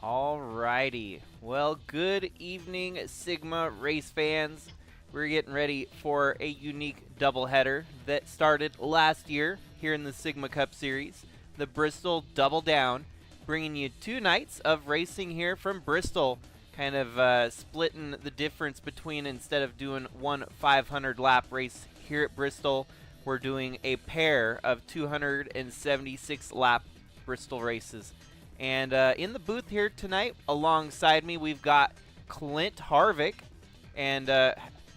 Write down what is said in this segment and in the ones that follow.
Alrighty. Well, good evening, Sigma race fans. We're getting ready for a unique doubleheader that started last year here in the Sigma Cup Series. The Bristol Double Down, bringing you 2 nights of racing here from Bristol, kind of splitting the difference between, instead of doing one 500-lap race here at Bristol, we're doing a pair of 276-lap Bristol races. And in the booth here tonight, alongside me, we've got Clint Harvick, and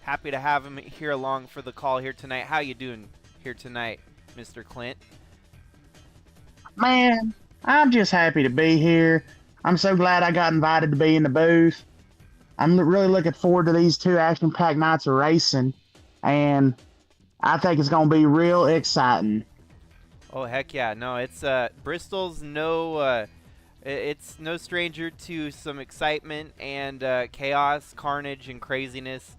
happy to have him here along for the call here tonight. How you doing here tonight, Mr. Clint? Man, I'm just happy to be here. I'm so glad I got invited to be in the booth. I'm really looking forward to these 2 action-packed nights of racing, and I think it's going to be real exciting. Oh, heck yeah. No, it's Bristol's it's no stranger to some excitement and chaos, carnage, and craziness.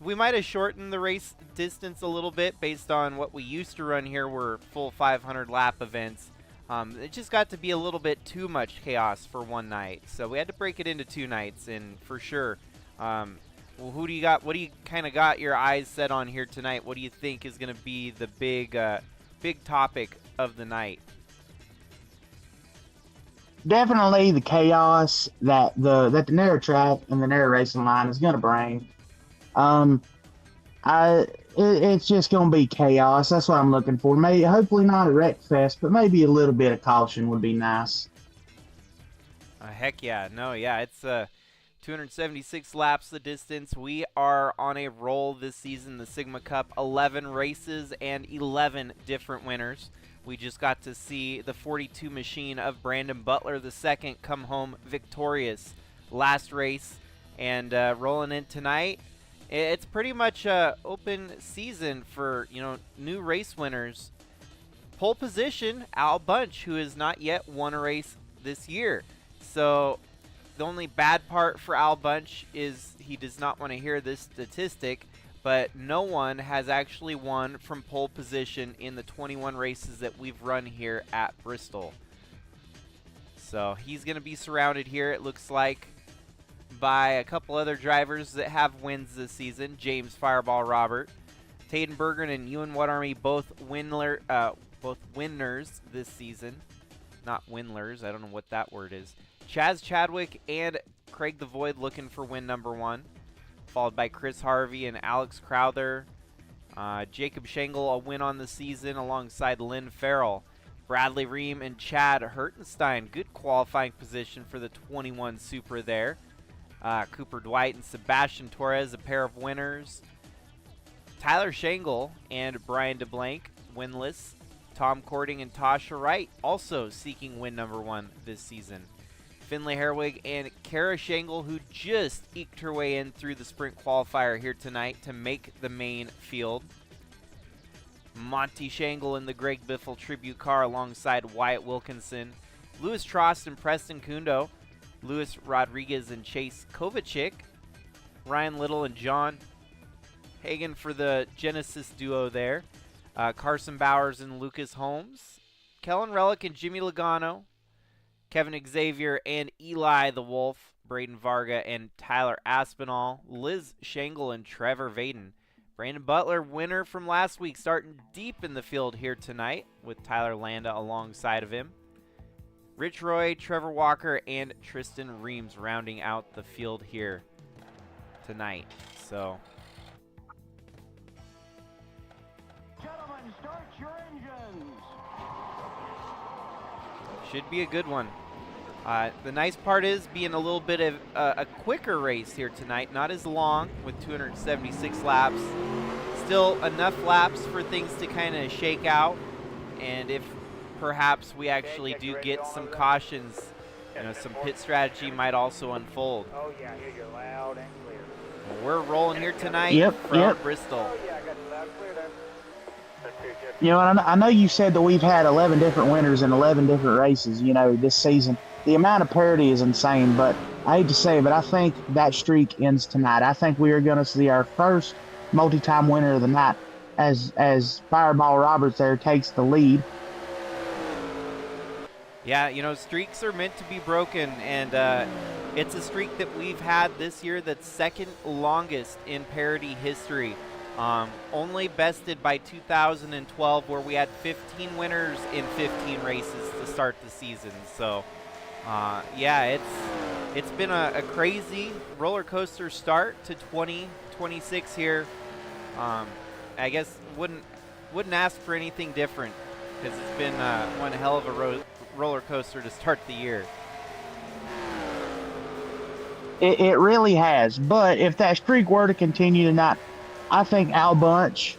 We might have shortened the race distance a little bit based on what we used to run here were full 500-lap events. It just got to be a little bit too much chaos for one night, so we had to break it into 2 nights, and for sure. Well, who do you got? What do you kind of got your eyes set on here tonight? What do you think is going to be the big topic of the night? Definitely the chaos that the narrow track and the narrow racing line is going to bring. It's just going to be chaos. That's what I'm looking for. Maybe, hopefully not a wreck fest, but maybe a little bit of caution would be nice. Heck yeah. No, yeah, it's 276 laps the distance. We are on a roll this season, the Sigma Cup, 11 races and 11 different winners. We just got to see the 42 machine of Brandon Butler II come home victorious last race, and rolling in tonight. It's pretty much a open season for, new race winners. Pole position, Al Bunch, who has not yet won a race this year. So the only bad part for Al Bunch is he does not want to hear this statistic, but no one has actually won from pole position in the 21 races that we've run here at Bristol. So he's going to be surrounded here, it looks like, by a couple other drivers that have wins this season. James Fireball Robert, Taden Bergen, and Ewan Wadarmy, both winners this season. Not winlers, I don't know what that word is. Chaz Chadwick and Craig the Void looking for win number 1. Followed by Chris Harvey and Alex Crowther. Jacob Schengle, a win on the season alongside Lynn Farrell. Bradley Ream and Chad Hertenstein, good qualifying position for the 21 Supra there. Cooper Dwight and Sebastian Torres, a pair of winners. Tyler Schengle and Brian DeBlanc, winless. Tom Cording and Tasha Wright, also seeking win number 1 this season. Finley Herwig and Kara Schengle, who just eked her way in through the sprint qualifier here tonight to make the main field. Monty Schengle in the Greg Biffle tribute car alongside Wyatt Wilkinson. Lewis Trost and Preston Kundo. Luis Rodriguez and Chase Kovacic. Ryan Little and John Hagan for the Genesis duo there. Carson Bowers and Lucas Holmes. Kellen Relic and Jimmy Logano. Kevin Xavier and Eli the Wolf, Braden Varga and Tyler Aspinall, Liz Schengle and Trevor Vaden. Brandon Butler, winner from last week, starting deep in the field here tonight with Tyler Landa alongside of him. Rich Roy, Trevor Walker, and Tristan Reams rounding out the field here tonight. So, Gentlemen, start your engines. Should be a good one. The nice part is being a little bit of a quicker race here tonight, not as long with 276 laps. Still enough laps for things to kind of shake out, and if perhaps we actually do get some cautions, some pit strategy might also unfold. Oh yeah, here you're loud and clear. Well, we're rolling here tonight from Bristol. Oh yeah, I got you loud and clear there. I know you said that we've had 11 different winners in 11 different races, this season. The amount of parity is insane, but I hate to say it, but I think that streak ends tonight. I think we are going to see our first multi-time winner of the night as Fireball Roberts there takes the lead. Yeah, you know, streaks are meant to be broken, and it's a streak that we've had this year that's second longest in parity history. Only bested by 2012, where we had 15 winners in 15 races to start the season. So, yeah, it's been a crazy roller coaster start to 2026 here. I guess wouldn't ask for anything different, because it's been one hell of a roller coaster to start the year. It really has. But if that streak were to continue tonight, I think Al Bunch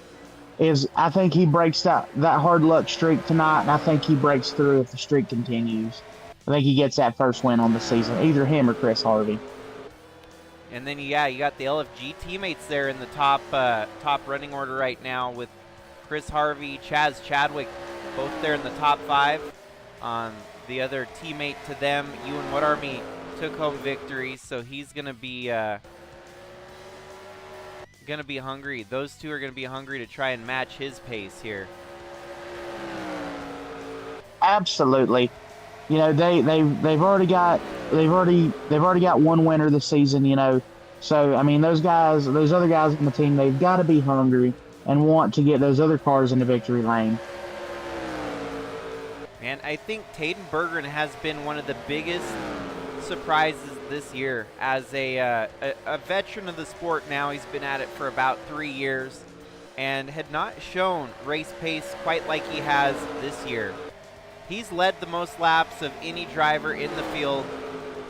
I think he breaks that hard luck streak tonight, and I think he breaks through if the streak continues. I think he gets that first win on the season, either him or Chris Harvey. And then, yeah, you got the LFG teammates there in the top running order right now, with Chris Harvey, Chaz Chadwick, both there in the top 5. The other teammate to them, Ewan Wood Army, took home victory, so he's gonna be hungry. Those two are gonna be hungry to try and match his pace here. Absolutely. You know, they've already got one winner this season, you know. So I mean, those other guys on the team, they've got to be hungry and want to get those other cars into victory lane. And I think Tayden Bergeron has been one of the biggest surprises this year. As a veteran of the sport now, he's been at it for about 3 years and had not shown race pace quite like he has this year. He's led the most laps of any driver in the field.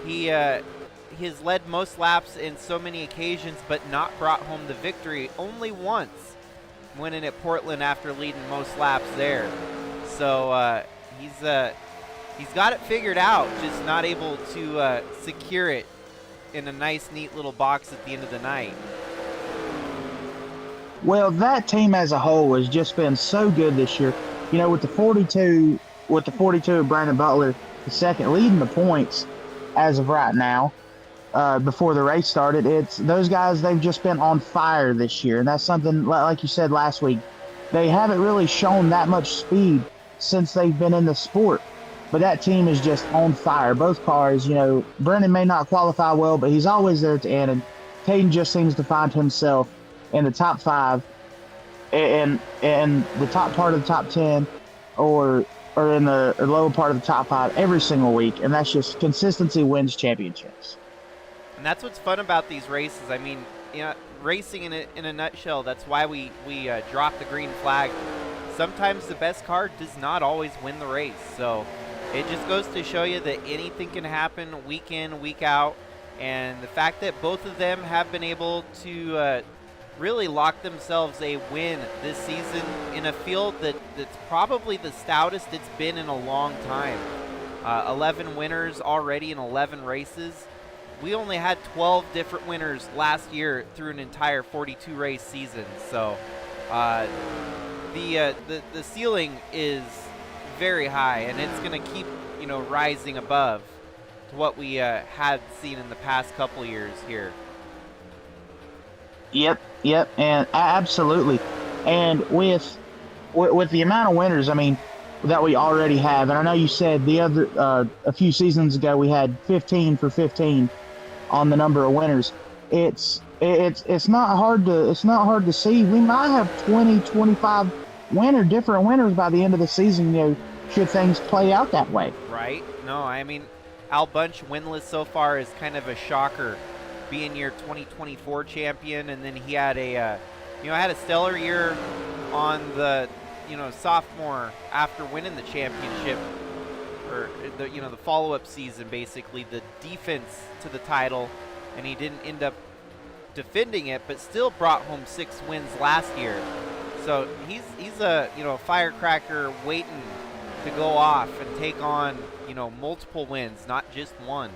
He has led most laps in so many occasions, but not brought home the victory only once, winning at Portland after leading most laps there. So he's got it figured out, just not able to secure it in a nice, neat little box at the end of the night. Well, that team as a whole has just been so good this year. You know, with the 42 of Brandon Butler, the second leading the points as of right now, before the race started, it's those guys, they've just been on fire this year. And that's something, like you said last week, they haven't really shown that much speed since they've been in the sport. But that team is just on fire. Both cars, you know, Brennan may not qualify well, but he's always there at the end. And Tayden just seems to find himself in the top 5 and the top part of the top 10 or in the lower part of the top 5 every single week. And that's just consistency wins championships. And that's what's fun about these races. I mean, you know, racing in a nutshell, that's why we drop the green flag. Sometimes the best car does not always win the race. So it just goes to show you that anything can happen week in, week out. And the fact that both of them have been able to really lock themselves a win this season in a field that's probably the stoutest it's been in a long time. 11 winners already in 11 races. We only had 12 different winners last year through an entire 42 race season. So the ceiling is very high, and it's going to keep, you know, rising above to what we had seen in the past couple years here. Yep, and absolutely. And with the amount of winners, I mean, that we already have, and I know you said the other a few seasons ago we had 15 for 15 on the number of winners. It's not hard to see. We might have 20, 25 different winners by the end of the season, you know, should things play out that way. Right? No, I mean, Al Bunch winless so far is kind of a shocker, being your 2024 champion, and then he had a stellar year on the, you know, sophomore after winning the championship, or the follow-up season, basically the defense to the title, and he didn't end up defending it, but still brought home 6 wins last year. So he's a firecracker waiting to go off and take on, you know, multiple wins, not just one.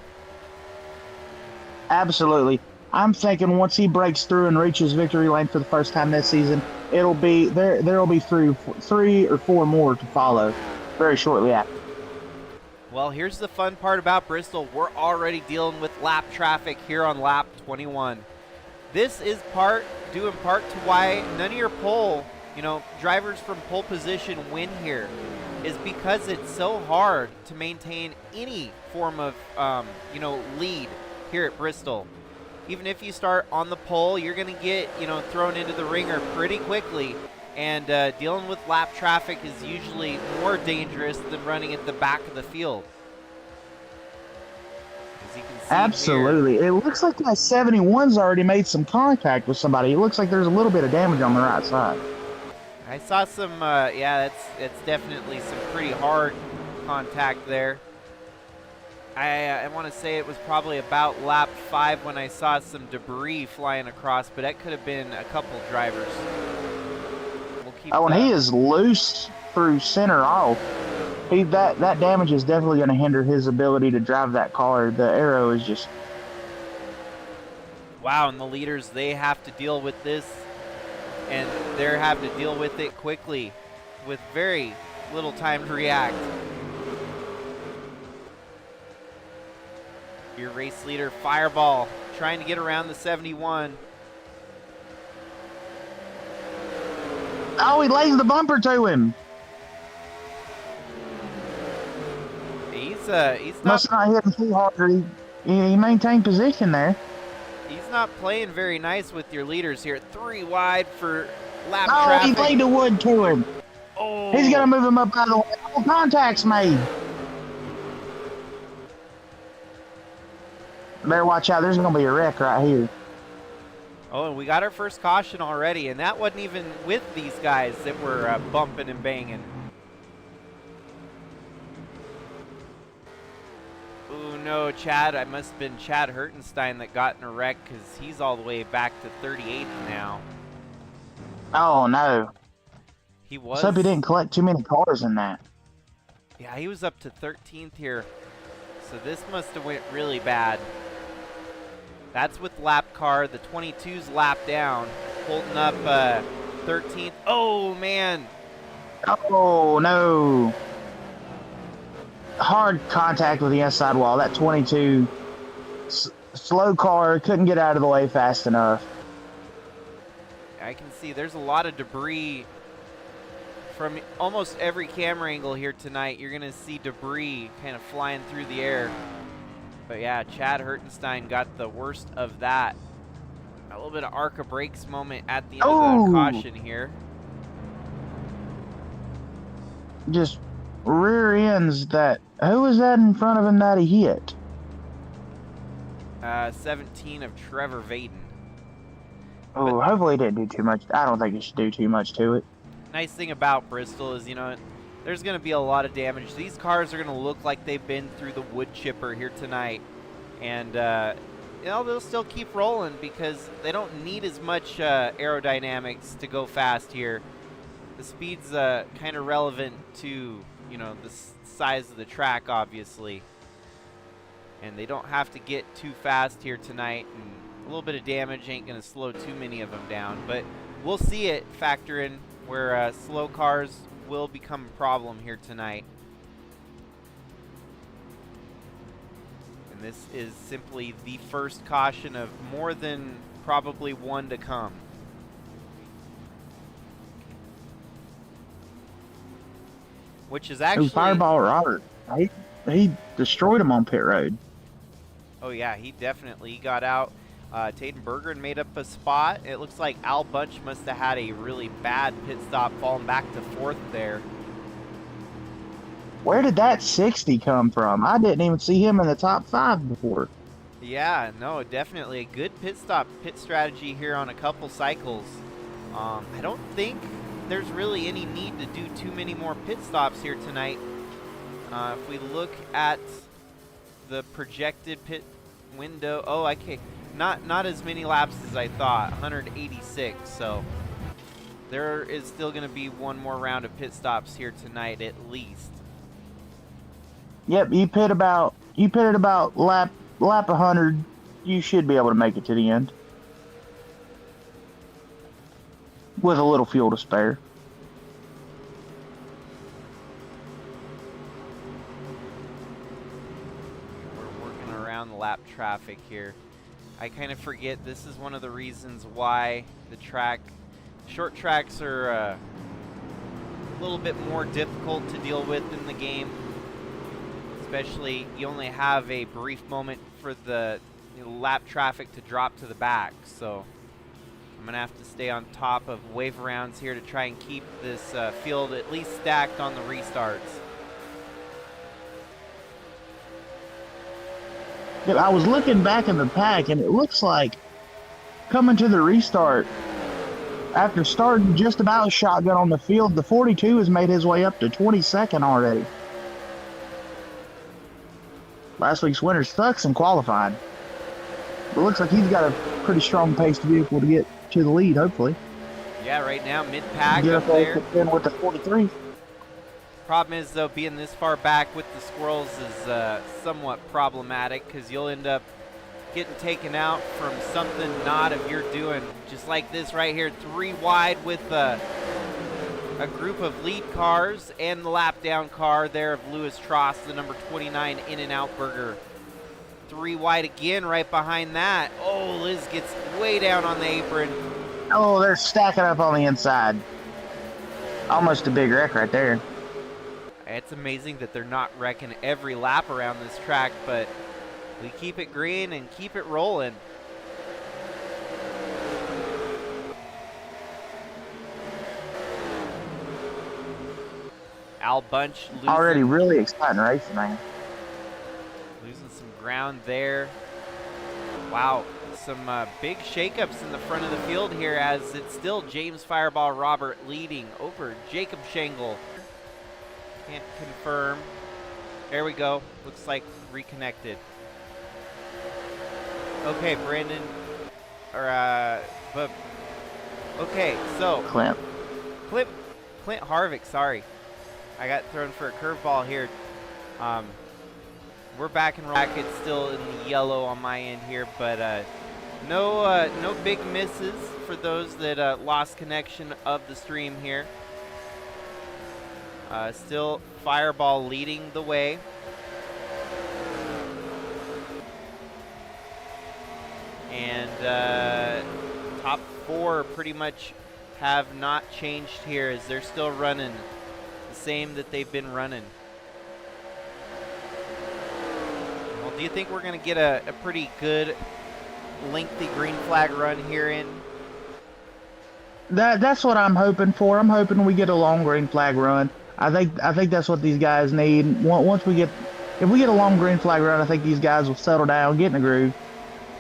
Absolutely. I'm thinking once he breaks through and reaches victory lane for the first time this season, it'll be there'll be 3 or 4 more to follow very shortly after. Well, here's the fun part about Bristol. We're already dealing with lap traffic here on lap 21. This is due in part to why none of your drivers from pole position win here. is because it's so hard to maintain any form of, lead here at Bristol. Even if you start on the pole, you're going to get, thrown into the ringer pretty quickly. And dealing with lap traffic is usually more dangerous than running at the back of the field. As you can see Absolutely. here, It looks like that 71's already made some contact with somebody. It looks like there's a little bit of damage on the right side. I saw some, it's definitely some pretty hard contact there. I want to say it was probably about lap 5 when I saw some debris flying across, but that could have been a couple drivers. We'll keep Oh, and he is loose through center off. That damage is definitely going to hinder his ability to drive that car. The arrow is just... Wow, and the leaders, they have to deal with this, and they have to deal with it quickly with very little time to react. Your race leader, Fireball, trying to get around the 71. Oh, he lays the bumper to him. He's Must not hit him too hard. He maintained position there. He's not playing very nice with your leaders here. 3 wide for lap Oh, traffic. he laid the wood to him. Oh. He's going to move him up out of the way. Oh, contact's made. Better watch out. There's going to be a wreck right here. Oh, and we got our first caution already, and that wasn't even with these guys that were bumping and banging. Ooh, no, Chad. I must have been Chad Hertenstein that got in a wreck because he's all the way back to 38th now. Oh, no. He was. Let's hope he didn't collect too many cars in that. Yeah, he was up to 13th here. So this must have went really bad. That's with lap car. The 22's lap down, holding up 13th. Oh, man. Oh, no. Hard contact with the inside wall. That 22 slow car couldn't get out of the way fast enough. I can see there's a lot of debris from almost every camera angle here tonight. You're going to see debris kind of flying through the air. But yeah, Chad Hertenstein got the worst of that. A little bit of arc of brakes moment at the end of the caution here. Just rear ends that. Who was that in front of him that he hit? 17 of Trevor Vaden. Oh, hopefully it didn't do too much. I don't think it should do too much to it. Nice thing about Bristol is, there's going to be a lot of damage. These cars are going to look like they've been through the wood chipper here tonight. And, they'll still keep rolling because they don't need as much aerodynamics to go fast here. The speed's kind of relevant to, the size of the track, obviously. And they don't have to get too fast here tonight. And a little bit of damage ain't going to slow too many of them down. But we'll see it factor in where slow cars will become a problem here tonight. And this is simply the first caution of more than probably one to come. Which is actually... Fireball Robert. He destroyed him on pit road. Oh yeah, he definitely got out. Taden Bergeron made up a spot. It looks like Al Bunch must have had a really bad pit stop, falling back to 4th there. Where did that 60 come from? I didn't even see him in the top 5 before. Yeah, no, definitely a good pit strategy here on a couple cycles. I don't think there's really any need to do too many more pit stops here tonight. If we look at the projected pit window, okay. Not as many laps as I thought, 186, so there is still going to be one more round of pit stops here tonight at least. Yep, you pitted about lap 100. You should be able to make it to the end with a little fuel to spare. We're working around the lap traffic here. I kind of forget this is one of the reasons why the short tracks are a little bit more difficult to deal with in the game. Especially, you only have a brief moment for the lap traffic to drop to the back. So I'm going to have to stay on top of wave arounds here to try and keep this field at least stacked on the restarts. I was looking back in the pack, and it looks like coming to the restart, after starting just about shotgun on the field, the 42 has made his way up to 22nd already. Last week's winner sucks in qualifying. But it looks like he's got a pretty strong paced vehicle to get to the lead, hopefully. Yeah, right now, mid-pack Get up there. With the 43. Problem is, though, being this far back with the squirrels is somewhat problematic because you'll end up getting taken out from something not of your doing. Just like this right here, 3 wide with a group of lead cars and the lap down car there of Lewis Tross, the number 29 In-N-Out Burger. 3 wide again right behind that. Oh, Liz gets way down on the apron. Oh, they're stacking up on the inside. Almost a big wreck right there. It's amazing that they're not wrecking every lap around this track, but we keep it green and keep it rolling. Al Bunch losing, Already really exciting racing, man. losing some ground there. Wow, some big shakeups in the front of the field here as it's still James Fireball Robert leading over Jacob Shangle. Can't confirm. There we go. Looks like reconnected. Okay, Brandon. But okay, so Clint. Clint Harvick. Sorry, I got thrown for a curveball here. We're back in rack. It's still in the yellow on my end here, but no big misses for those that lost connection of the stream here. Still Fireball leading the way. And top 4 pretty much have not changed here as they're still running the same that they've been running. Well, do you think we're going to get a pretty good lengthy green flag run here in? That's what I'm hoping for. I'm hoping we get a long green flag run. I think that's what these guys need. If we get a long green flag run, I think these guys will settle down, get in a groove,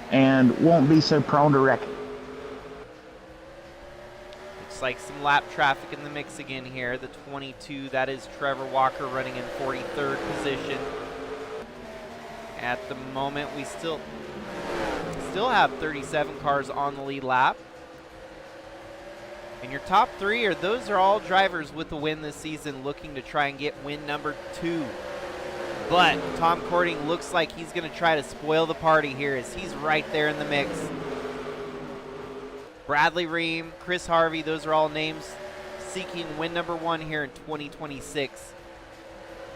and won't be so prone to wrecking. Looks like some lap traffic in the mix again here. The 22, that is Trevor Walker running in 43rd position. At the moment, we still have 37 cars on the lead lap. And your top 3 those are all drivers with a win this season looking to try and get win number 2. But Tom Cording looks like he's going to try to spoil the party here as he's right there in the mix. Bradley Ream, Chris Harvey, those are all names seeking win number 1 here in 2026.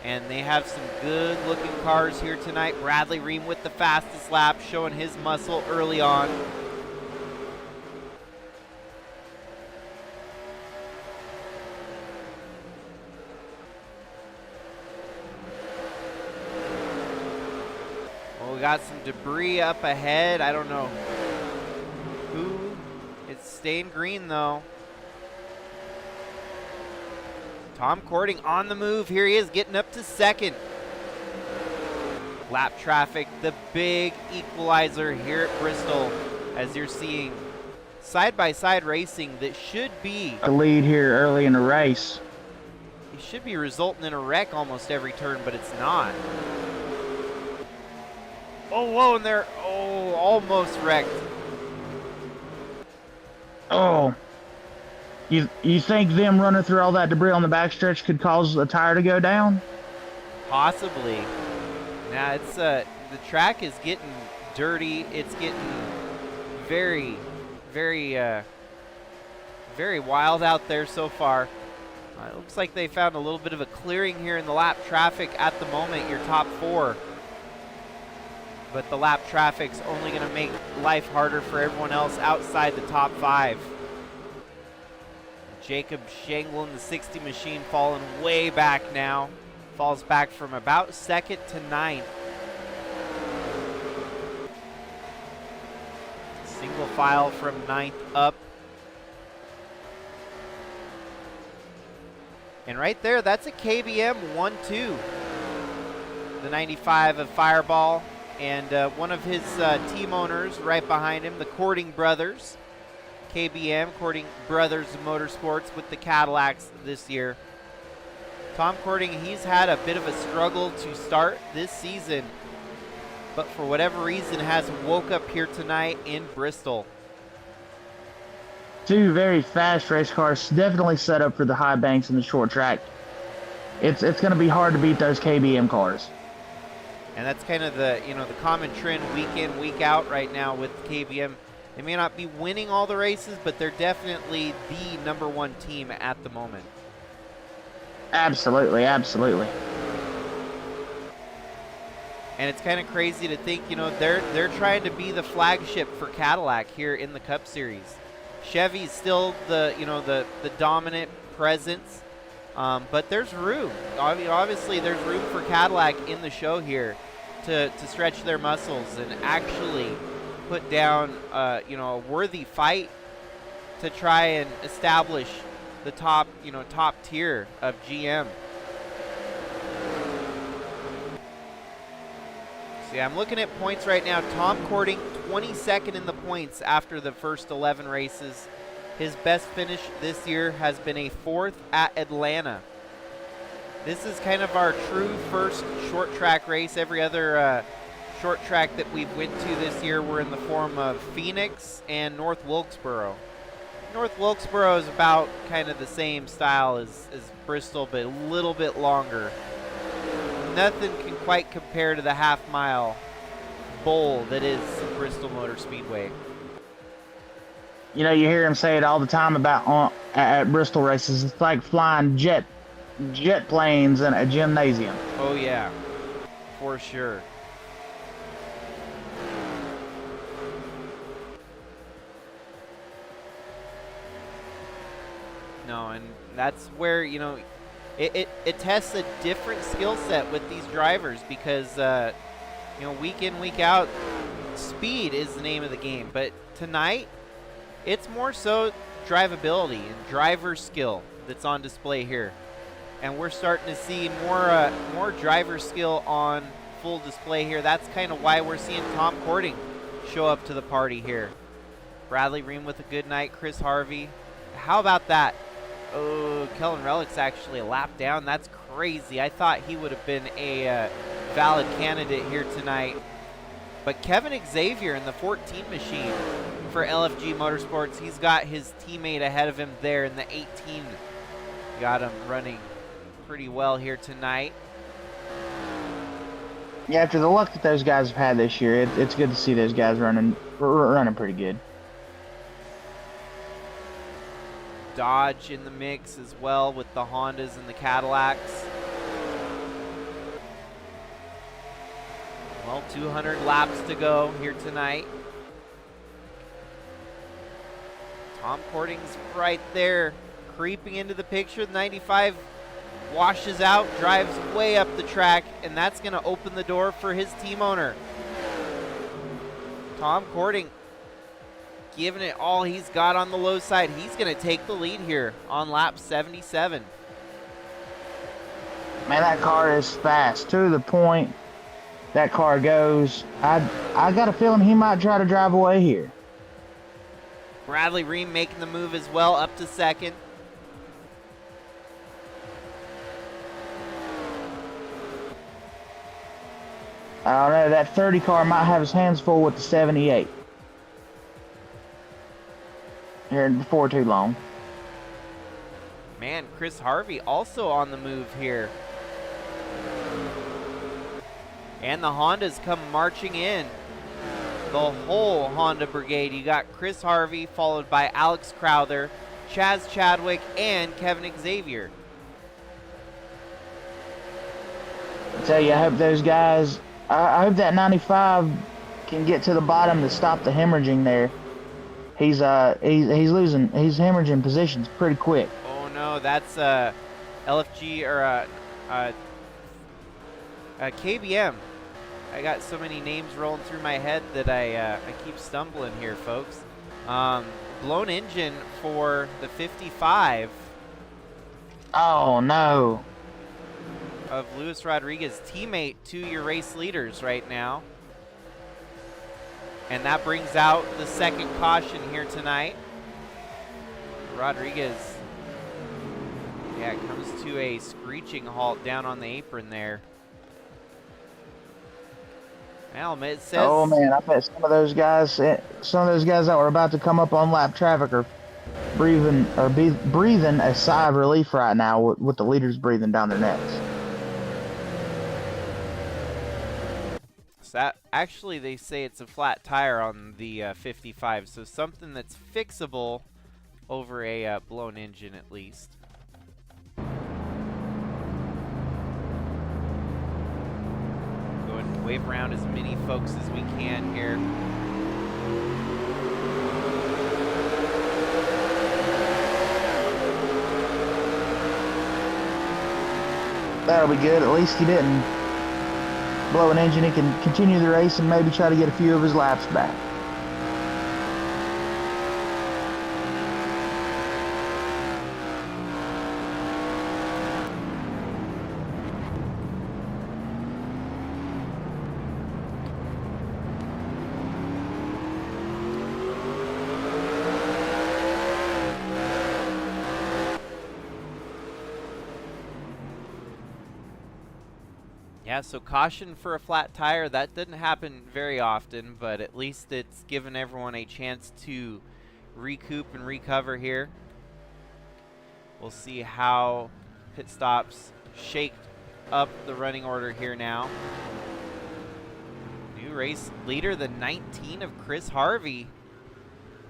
And they have some good looking cars here tonight. Bradley Ream with the fastest lap, showing his muscle early on. Well, we got some debris up ahead. I don't know who. It's staying green though. Tom Cording on the move. Here he is getting up to 2nd. Lap traffic, the big equalizer here at Bristol, as you're seeing side-by-side racing that should be The lead here early in the race. it should be resulting in a wreck almost every turn, but it's not. Oh, whoa, and they're almost wrecked. Oh. You think them running through all that debris on the backstretch could cause a tire to go down? Possibly. Now it's the track is getting dirty. It's getting very, very, very wild out there so far. It looks like they found a little bit of a clearing here in the lap traffic at the moment. Your top 4, but the lap traffic's only going to make life harder for everyone else outside the top 5. Jacob Shanglin, the 60 machine, falling way back now. Falls back from about second to ninth. Single file from ninth up. And right there, that's a KBM 1-2. The 95 of Fireball. And one of his team owners right behind him, the Cording brothers. KBM, Cording Brothers Motorsports with the Cadillacs this year. Tom Cording, he's had a bit of a struggle to start this season, but for whatever reason has woke up here tonight in Bristol. Two very fast race cars, definitely set up for the high banks and the short track. It's going to be hard to beat those KBM cars. And that's kind of the, you know, the common trend week in, week out right now with KBM. They may not be winning all the races, but they're definitely the #1 team at the moment. Absolutely, absolutely. And it's kind of crazy to think, you know, they're trying to be the flagship for Cadillac here in the Cup Series. Chevy's still the, you know, the dominant presence, but there's room. Obviously, there's room for Cadillac in the show here to stretch their muscles and actually put down, you know, a worthy fight to try and establish the top, you know, top tier of GM. See, I'm looking at points right now. Tom Cording, 22nd in the points after the first 11 races. His best finish this year has been a 4th at Atlanta. This is kind of our true first short track race. Every other short track that we've went to this year were in the form of Phoenix and North Wilkesboro. North Wilkesboro is about kind of the same style as Bristol, but a little bit longer. Nothing can quite compare to the half-mile bowl that is Bristol Motor Speedway. You know, you hear him say it all the time about at Bristol races. It's like flying jet planes in a gymnasium. Oh yeah, for sure. No, and that's where, you know, it tests a different skill set with these drivers because, you know, week in, week out, speed is the name of the game. But tonight, it's more so drivability and driver skill that's on display here. And we're starting to see more driver skill on full display here. That's kind of why we're seeing Tom Cording show up to the party here. Bradley Ream with a good night. Chris Harvey. How about that? Oh, Kellen Relics actually a lap down. That's crazy. I thought he would have been a valid candidate here tonight. But Kevin Xavier in the 14 machine for LFG Motorsports, he's got his teammate ahead of him there in the 18. Got him running pretty well here tonight. Yeah, after the luck that those guys have had this year, it's good to see those guys running pretty good. Dodge in the mix as well with the Hondas and the Cadillacs. Well, 200 laps to go here tonight. Tom Cording's right there, creeping into the picture. The 95 washes out, drives way up the track, and that's going to open the door for his team owner. Tom Cording giving it all he's got on the low side. He's going to take the lead here on lap 77. Man, that car is fast. To the point that car goes. I got a feeling he might try to drive away here. Bradley Ream making the move as well, up to second. I don't know, that 30 car might have his hands full with the 78. Here before too long. Man, Chris Harvey also on the move here. And the Hondas come marching in. The whole Honda brigade. You got Chris Harvey followed by Alex Crowther, Chaz Chadwick, and Kevin Xavier. I tell you, I hope those guys, I hope that 95 can get to the bottom to stop the hemorrhaging there. He's hemorrhaging positions pretty quick. Oh no, that's LFG or KBM. I got so many names rolling through my head that I keep stumbling here, folks. Blown engine for the 55 Oh no. of Luis Rodriguez, teammate to your race leaders right now. And that brings out the second caution here tonight. Rodriguez, yeah, comes to a screeching halt down on the apron there. Well, it says, Oh man, I bet some of those guys that were about to come up on lap traffic are breathing a sigh of relief right now with the leaders breathing down their necks. so that, actually, they say it's a flat tire on the 55, so something that's fixable over a blown engine at least. Going to wave around as many folks as we can here. That'll be good. At least he didn't blow an engine. He can continue the race and maybe try to get a few of his laps back. Yeah, so caution for a flat tire. That didn't happen very often, but at least it's given everyone a chance to recoup and recover here. We'll see how pit stops shake up the running order here now. New race leader, the 19 of Chris Harvey,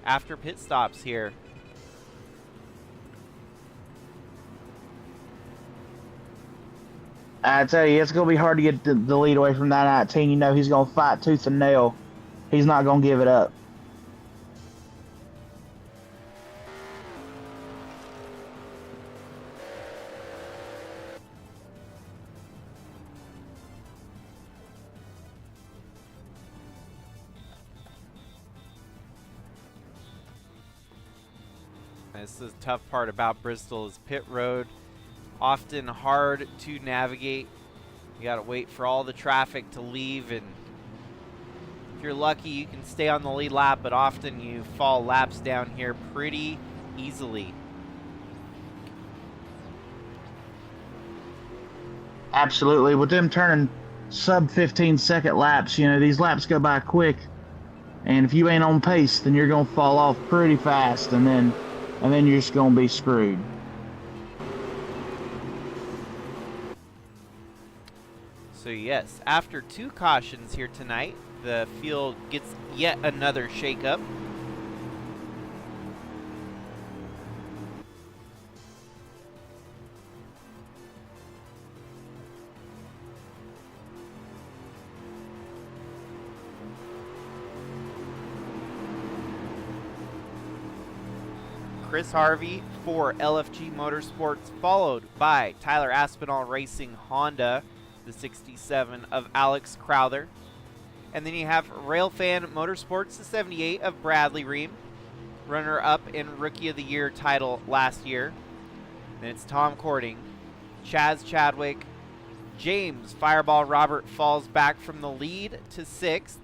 after pit stops here. I tell you, it's going to be hard to get the lead away from that 19. You know he's going to fight tooth and nail. He's not going to give it up. This is the tough part about Bristol is pit road. Often hard to navigate. You gotta wait for all the traffic to leave, and if you're lucky you can stay on the lead lap, but often you fall laps down here pretty easily. Absolutely. With them turning sub 15-second laps, you know, these laps go by quick, and if you ain't on pace, then you're gonna fall off pretty fast, and then you're just gonna be screwed. So yes, after two cautions here tonight, the field gets yet another shakeup. Chris Harvey for LFG Motorsports, followed by Tyler Aspinall Racing Honda, the 67 of Alex Crowther. And then you have Railfan Motorsports, the 78 of Bradley Ream, runner-up in Rookie of the Year title last year. Then it's Tom Cording, Chaz Chadwick, James Fireball Robert falls back from the lead to 6th.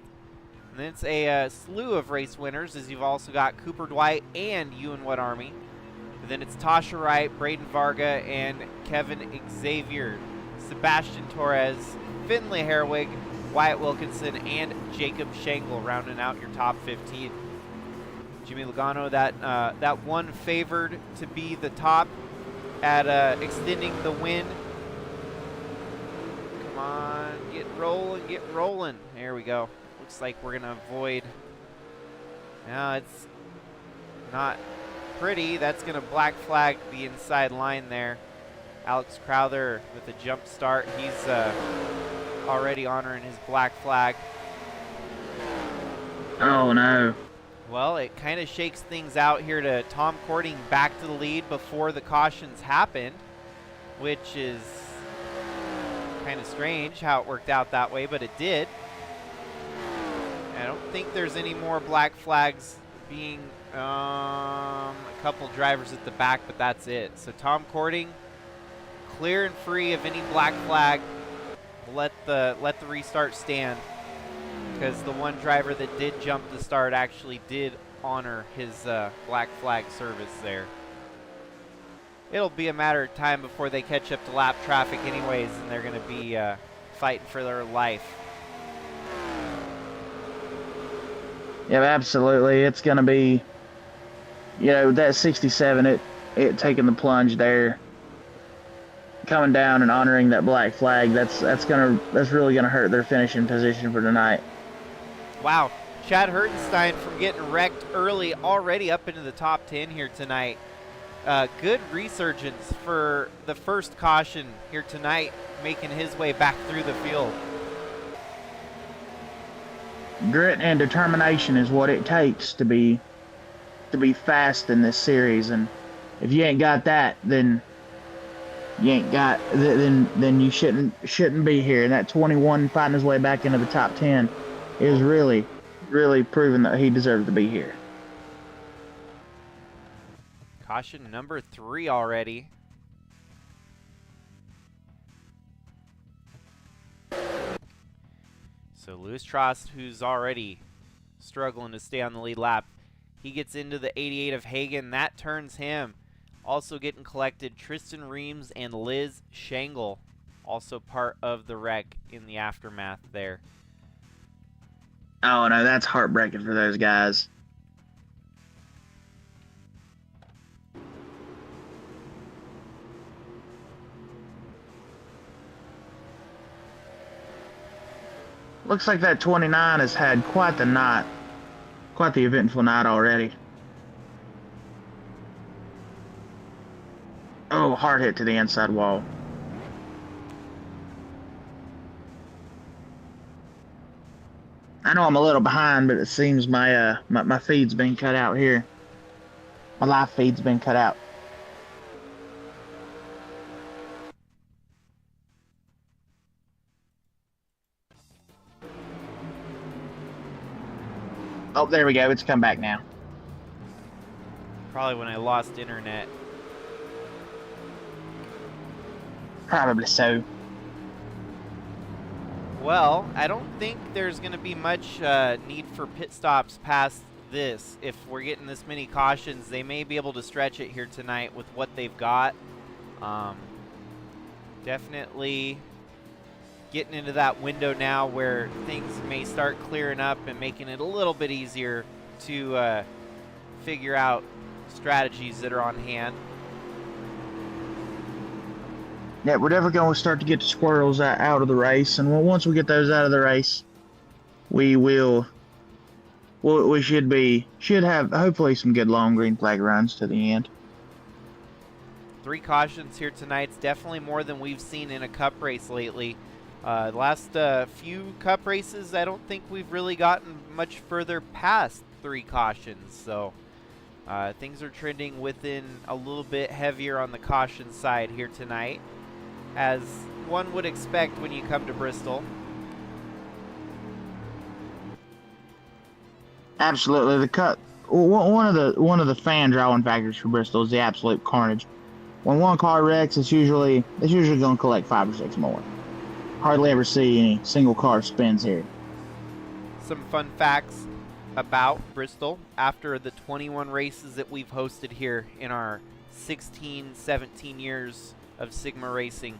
And then it's a slew of race winners, as you've also got Cooper Dwight and Ewan Wood Army. And then it's Tasha Wright, Braden Varga, and Kevin Xavier. Sebastian Torres, Finley Herwig, Wyatt Wilkinson, and Jacob Schenkel rounding out your top 15. Jimmy Logano, that one favored to be the top at extending the win. Come on, get rolling. There we go. Looks like we're gonna avoid. No, it's not pretty. That's gonna black flag the inside line there. Alex Crowther with a jump start. He's already honoring his black flag. Oh no. Well, it kind of shakes things out here to Tom Cording back to the lead before the cautions happened, which is kind of strange how it worked out that way, but it did. I don't think there's any more black flags being a couple drivers at the back, but that's it. So Tom Cording clear and free of any black flag. Let the restart stand, because the one driver that did jump the start actually did honor his black flag service there. It'll be a matter of time before they catch up to lap traffic anyways, and they're going to be fighting for their life. Yeah, absolutely. It's going to be, you know, that 67, it taking the plunge there, coming down and honoring that black flag. That's really going to hurt their finishing position for tonight. Wow, Chad Hertenstein from getting wrecked early, already up into the top 10 here tonight. Good resurgence for the first caution here tonight, making his way back through the field. Grit and determination is what it takes to be fast in this series, and if you ain't got that, then you ain't got then you shouldn't be here. And that 21 finding his way back into the top 10 is really proving that he deserves to be here. Caution number 3 already. So Lewis Trost, who's already struggling to stay on the lead lap, he gets into the 88 of Hagen. That turns him. Also getting collected, Tristan Reams and Liz Shangle, also part of the wreck in the aftermath there. Oh no, that's heartbreaking for those guys. Looks like that 29 has had quite the night, quite the eventful night already. Oh, hard hit to the inside wall. I know I'm a little behind, but it seems my my feed's been cut out here. My live feed's been cut out. Oh, there we go. It's come back now. Probably when I lost internet. Probably so. Well, I don't think there's going to be much need for pit stops past this. If we're getting this many cautions, they may be able to stretch it here tonight with what they've got. Definitely getting into that window now where things may start clearing up and making it a little bit easier to figure out strategies that are on hand. Yeah, we're never going to start to get the squirrels out of the race, and once we get those out of the race, we should have hopefully some good long green flag runs to the end. 3 cautions here tonight. It's definitely more than we've seen in a cup race lately. The last few cup races, I don't think we've really gotten much further past 3 cautions. So things are trending within a little bit heavier on the caution side here tonight, as one would expect when you come to Bristol. Absolutely, the cut. One of the fan drawing factors for Bristol is the absolute carnage. When one car wrecks, it's usually going to collect 5 or 6 more. Hardly ever see any single car spins here. Some fun facts about Bristol after the 21 races that we've hosted here in our 17 years of Sigma racing.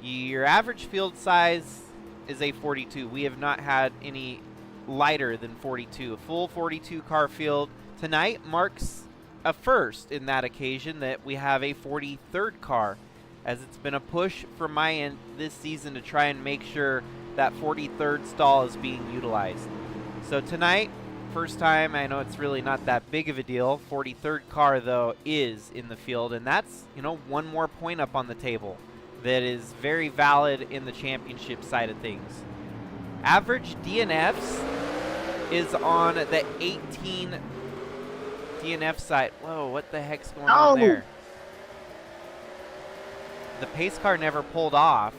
Your average field size is a 42. We have not had any lighter than 42. A full 42 car field tonight marks a first in that occasion that we have a 43rd car, as it's been a push from my end this season to try and make sure that 43rd stall is being utilized. So tonight, first time, I know it's really not that big of a deal. 43rd car, though, is in the field, and that's, you know, one more point up on the table that is very valid in the championship side of things. Average DNFs is on the 18 DNF side. Whoa, what the heck's going Oh. on there? The pace car never pulled off.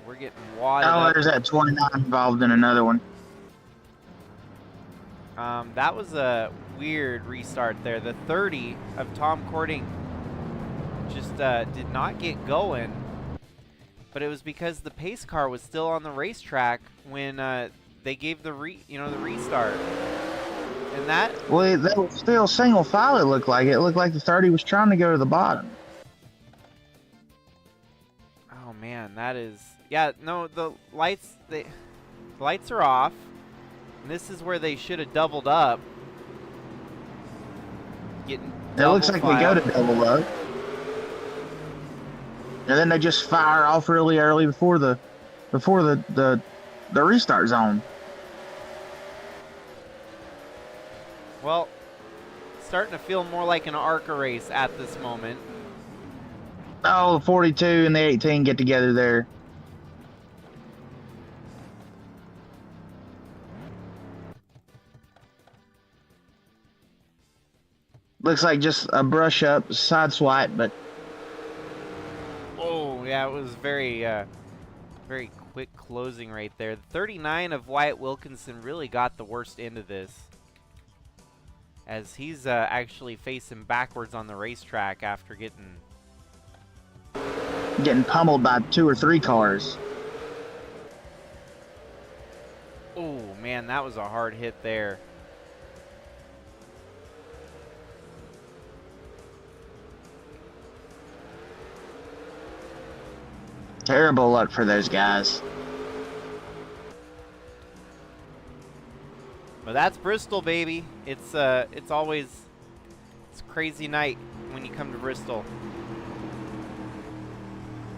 We're getting wadded up. there's that 29 involved in another one. That was a weird restart there. The 30 of Tom Cording just did not get going, but it was because the pace car was still on the racetrack when they gave the restart. And that was still single file. It looked like the 30 was trying to go to the bottom. Oh man, that is the lights are off. And this is where they should have doubled up. It looks like they go to double up. And then they just fire off really early before the restart zone. Well, it's starting to feel more like an ARCA race at this moment. Oh, the 42 and the 18 get together there. Looks like just a brush up, side swipe, but oh yeah, it was very quick closing right there. The 39 of Wyatt Wilkinson really got the worst end of this, as he's actually facing backwards on the racetrack after getting pummeled by 2 or 3 cars. Oh man, that was a hard hit there. Terrible luck for those guys. But that's Bristol, baby. It's always a crazy night when you come to Bristol.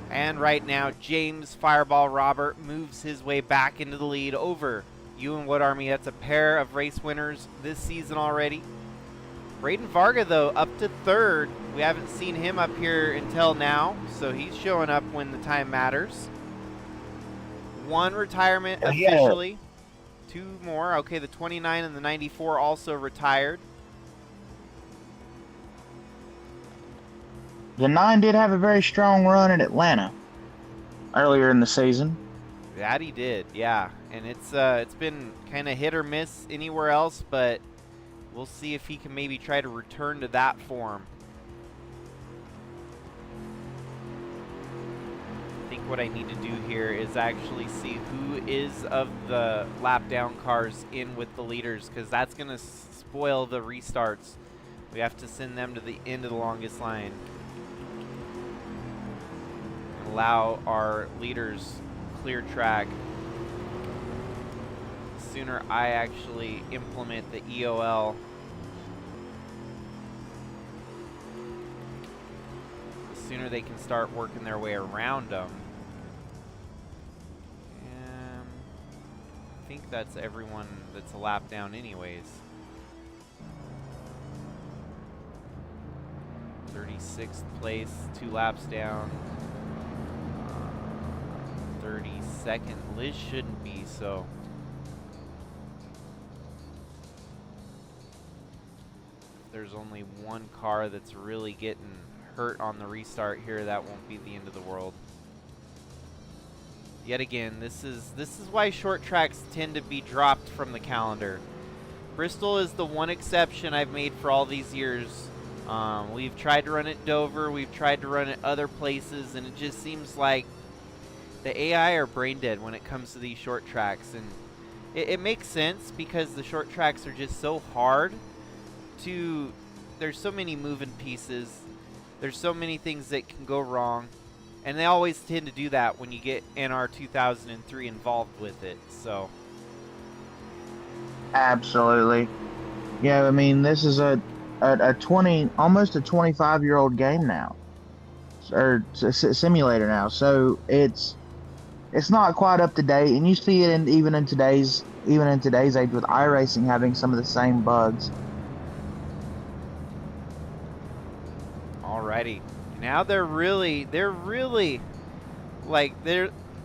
And right now, James Fireball Robert moves his way back into the lead over Ewan Wood Army. That's a pair of race winners this season already. Braden Varga, though, up to 3rd. We haven't seen him up here until now, so he's showing up when the time matters. 1 retirement officially. 2 more. Okay, the 29 and the 94 also retired. The 9 did have a very strong run in Atlanta earlier in the season. That he did, yeah. And it's been kind of hit or miss anywhere else, but we'll see if he can maybe try to return to that form. I think what I need to do here is actually see who is of the lap down cars in with the leaders, because that's going to spoil the restarts. We have to send them to the end of the longest line. Allow our leaders clear track. The sooner I actually implement the EOL, the sooner they can start working their way around them. And I think that's everyone that's a lap down anyways. 36th place, 2 laps down. 32nd. Liz shouldn't be, so. There's only 1 car that's really getting hurt on the restart here. That won't be the end of the world. Yet again, this is why short tracks tend to be dropped from the calendar. Bristol is the one exception I've made for all these years. We've tried to run at Dover, we've tried to run at other places, and it just seems like the AI are brain dead when it comes to these short tracks. And it makes sense because the short tracks are just so hard to, there's so many moving pieces, there's so many things that can go wrong, and they always tend to do that when you get NR2003 involved with it. So absolutely. Yeah, I mean, this is a 20, almost a 25-year-old game now, or simulator now. So it's not quite up to date, and you see it even in today's age with iRacing having some of the same bugs. Alrighty, now they're really like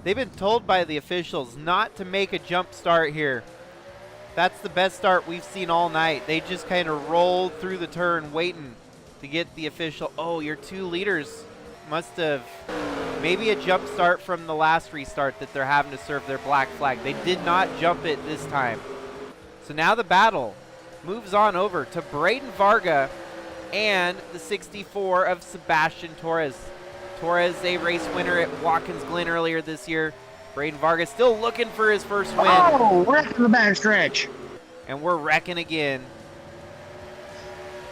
They've been told by the officials not to make a jump start here. That's the best start we've seen all night. They just kind of rolled through the turn waiting to get the official. Oh, your 2 leaders must have maybe a jump start from the last restart that they're having to serve their black flag. They did not jump it this time. So now the battle moves on over to Braden Varga and the 64 of Sebastian Torres. Torres, a race winner at Watkins Glen earlier this year. Braden Varga still looking for his first win. Oh, wrecking the backstretch. And we're wrecking again.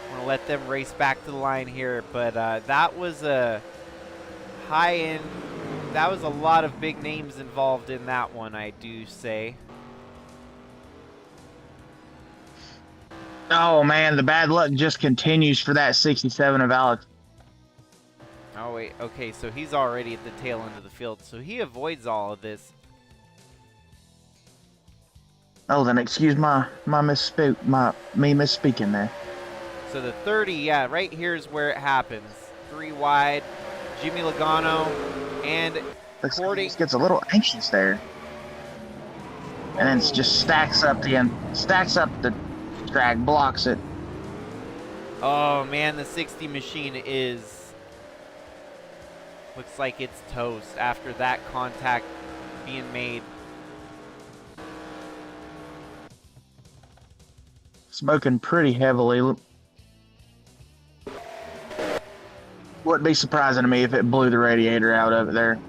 I'm going to let them race back to the line here. But that was a high-end. That was a lot of big names involved in that one, I do say. Oh, man, the bad luck just continues for that 67 of Alex. Oh, wait. Okay, so he's already at the tail end of the field. So he avoids all of this. Oh, then excuse me misspeaking there. So the 30, yeah, right here is where it happens. 3 wide, Jimmy Logano, and Looks like he Cordy. just gets a little anxious there. And then just stacks up the track, blocks it. Oh, man, the 60 machine is... Looks like it's toast after that contact being made. Smoking pretty heavily. Wouldn't be surprising to me if it blew the radiator out of it there.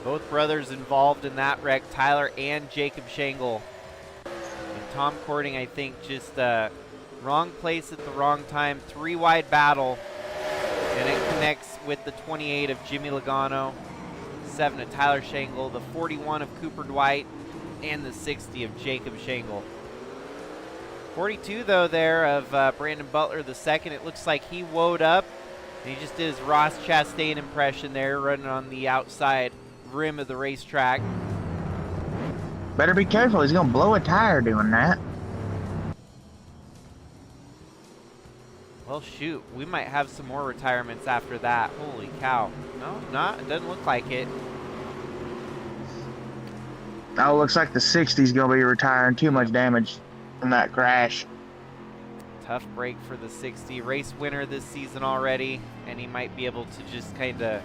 Both brothers involved in that wreck, Tyler and Jacob Shangle. And Tom Cording, I think, just wrong place at the wrong time. 3 wide battle. And it connects with the 28 of Jimmy Logano, 7 of Tyler Shangle, the 41 of Cooper Dwight, and the 60 of Jacob Shangle. 42, though, there of Brandon Butler, the second. It looks like he woed up. And he just did his Ross Chastain impression there, running on the outside rim of the racetrack. Better be careful, he's going to blow a tire doing that. Well, shoot, we might have some more retirements after that. Holy cow. No, not. It doesn't look like it. Oh, looks like the 60's going to be retiring. Too much damage from that crash. Tough break for the 60. Race winner this season already, and he might be able to just kind of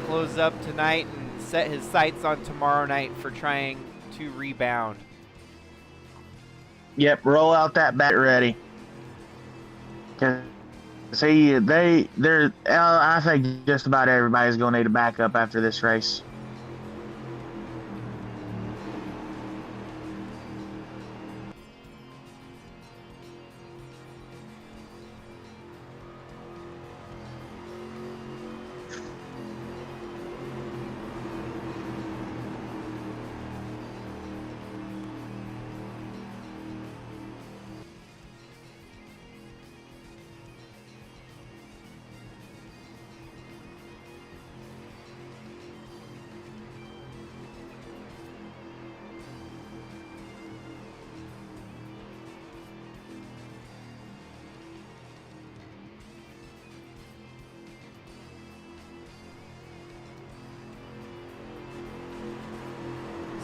close up tonight and set his sights on tomorrow night for trying to rebound. Yep, roll out that bat ready. See, I think just about everybody's going to need a backup after this race.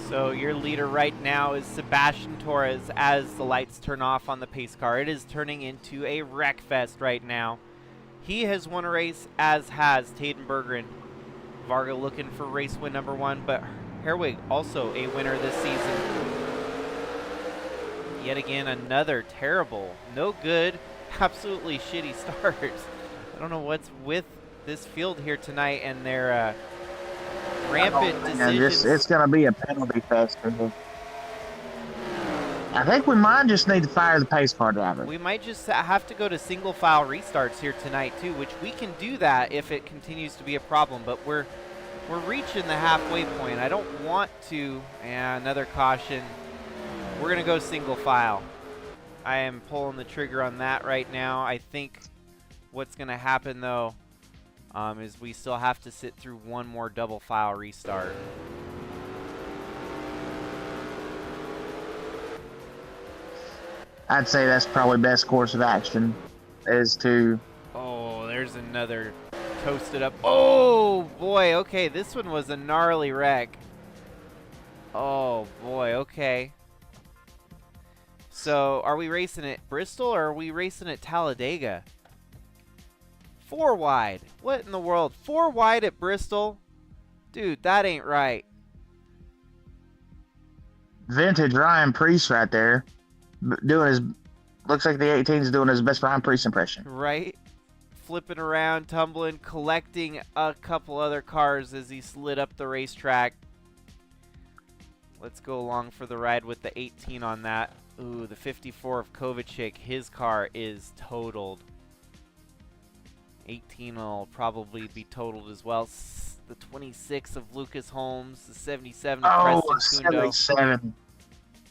So your leader right now is Sebastian Torres as the lights turn off on the pace car. It is turning into a wreck fest right now. He has won a race, as has Taden Berggren. Varga looking for race win number 1, but Herwig also a winner this season. Yet again, another terrible, no good, absolutely shitty start. I don't know what's with this field here tonight and their rampant decisions. It's going to be a penalty fest for him. I think we might just need to fire the pace car driver. We might just have to go to single file restarts here tonight too, which we can do that if it continues to be a problem, but we're reaching the halfway point. I don't want to, and another caution. We're going to go single file. I am pulling the trigger on that right now. I think what's going to happen though is we still have to sit through one more double file restart. I'd say that's probably best course of action is to... Oh, there's another toasted up. Oh, boy. Okay, this one was a gnarly wreck. Oh, boy. Okay. So, are we racing at Bristol or are we racing at Talladega? 4 wide. What in the world? 4 wide at Bristol? Dude, that ain't right. Vintage Ryan Priest right there. Doing his, looks like the 18's doing his best Ryan Priest impression. Right? Flipping around, tumbling, collecting a couple other cars as he slid up the racetrack. Let's go along for the ride with the 18 on that. Ooh, the 54 of Kovacic, his car is totaled. 18 will probably be totaled as well. The 26 of Lucas Holmes, the 77 of Preston Kundo. 77.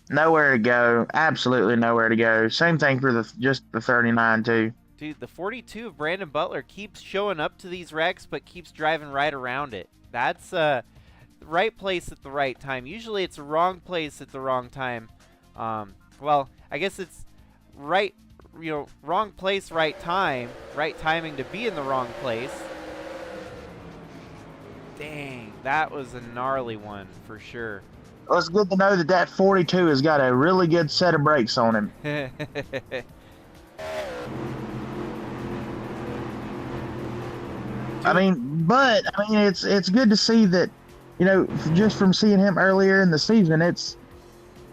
Nowhere to go. Absolutely nowhere to go. Same thing for just the 39 too. Dude, the 42 of Brandon Butler keeps showing up to these wrecks, but keeps driving right around it. That's the right place at the right time. Usually it's a wrong place at the wrong time. Well, I guess it's right, wrong place, right time, right timing to be in the wrong place. Dang, that was a gnarly one for sure. Well, it's good to know that that 42 has got a really good set of brakes on him. It's good to see that, just from seeing him earlier in the season,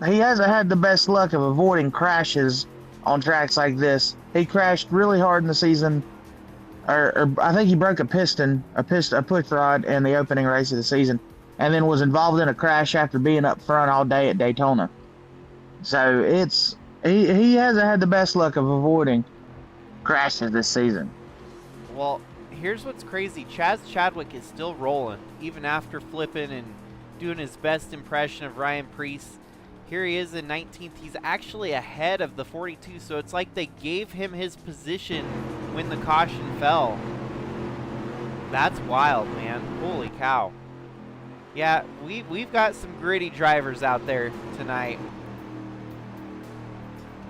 he hasn't had the best luck of avoiding crashes on tracks like this. He crashed really hard in the season, or I think he broke a push rod in the opening race of the season, and then was involved in a crash after being up front all day at Daytona. So he hasn't had the best luck of avoiding crashes this season. Well, here's what's crazy. Chaz Chadwick is still rolling, even after flipping and doing his best impression of Ryan Priest. Here he is in 19th. He's actually ahead of the 42, so it's like they gave him his position when the caution fell. That's wild, man. Holy cow. Yeah, we've got some gritty drivers out there tonight.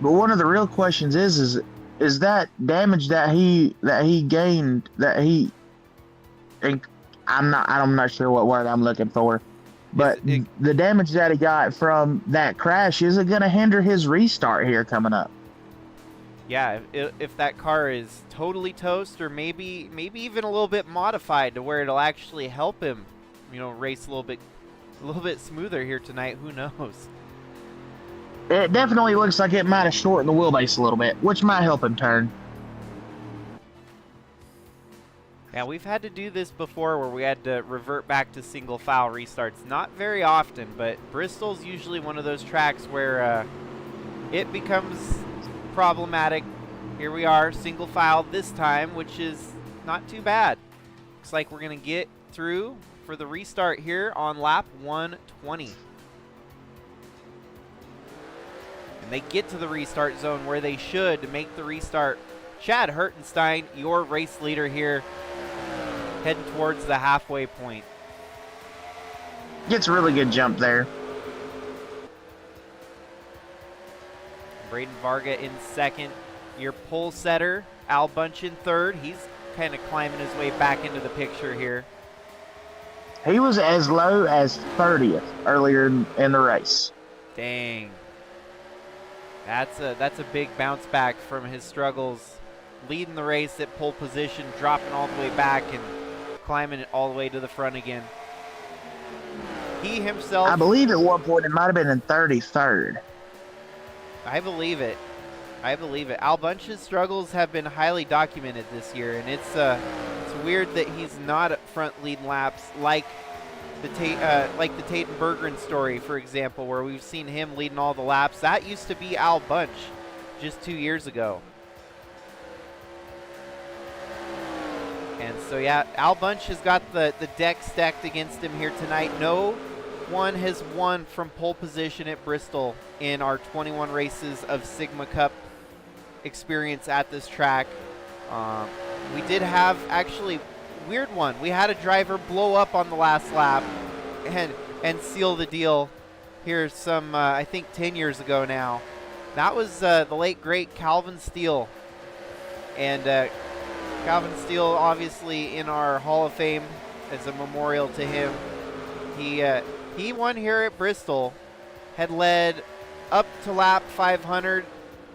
But one of the real questions is that damage that he gained, I'm not sure what word I'm looking for, but the damage that he got from that crash, is it going to hinder his restart here coming up? Yeah, if that car is totally toast, or maybe even a little bit modified to where it'll actually help him, race a little bit smoother here tonight. Who knows? It definitely looks like it might have shortened the wheelbase a little bit, which might help him turn. Yeah, we've had to do this before where we had to revert back to single file restarts. Not very often, but Bristol's usually one of those tracks where it becomes problematic. Here we are, single file this time, which is not too bad. Looks like we're going to get through for the restart here on lap 120. And they get to the restart zone where they should to make the restart. Chad Hertenstein, your race leader here, heading towards the halfway point. Gets a really good jump there. Braden Varga in second. Your pole setter, Al Bunch in third. He's kind of climbing his way back into the picture here. He was as low as 30th earlier in the race. Dang. That's a big bounce back from his struggles. Leading the race at pole position, dropping all the way back and climbing it all the way to the front again. He himself, I believe at one point it might have been in 33rd. I believe it. Al Bunch's struggles have been highly documented this year, and it's weird that he's not at front lead laps like the Taten Berggren story, for example, where we've seen him leading all the laps. That used to be Al Bunch just 2 years ago. And so, yeah, Al Bunch has got the deck stacked against him here tonight. No one has won from pole position at Bristol in our 21 races of Sigma Cup experience at this track. We did have, actually, weird one. We had a driver blow up on the last lap and seal the deal here some, I think, 10 years ago now. That was the late, great Calvin Steele. And Calvin Steele, obviously in our Hall of Fame as a memorial to him. He won here at Bristol, had led up to lap 500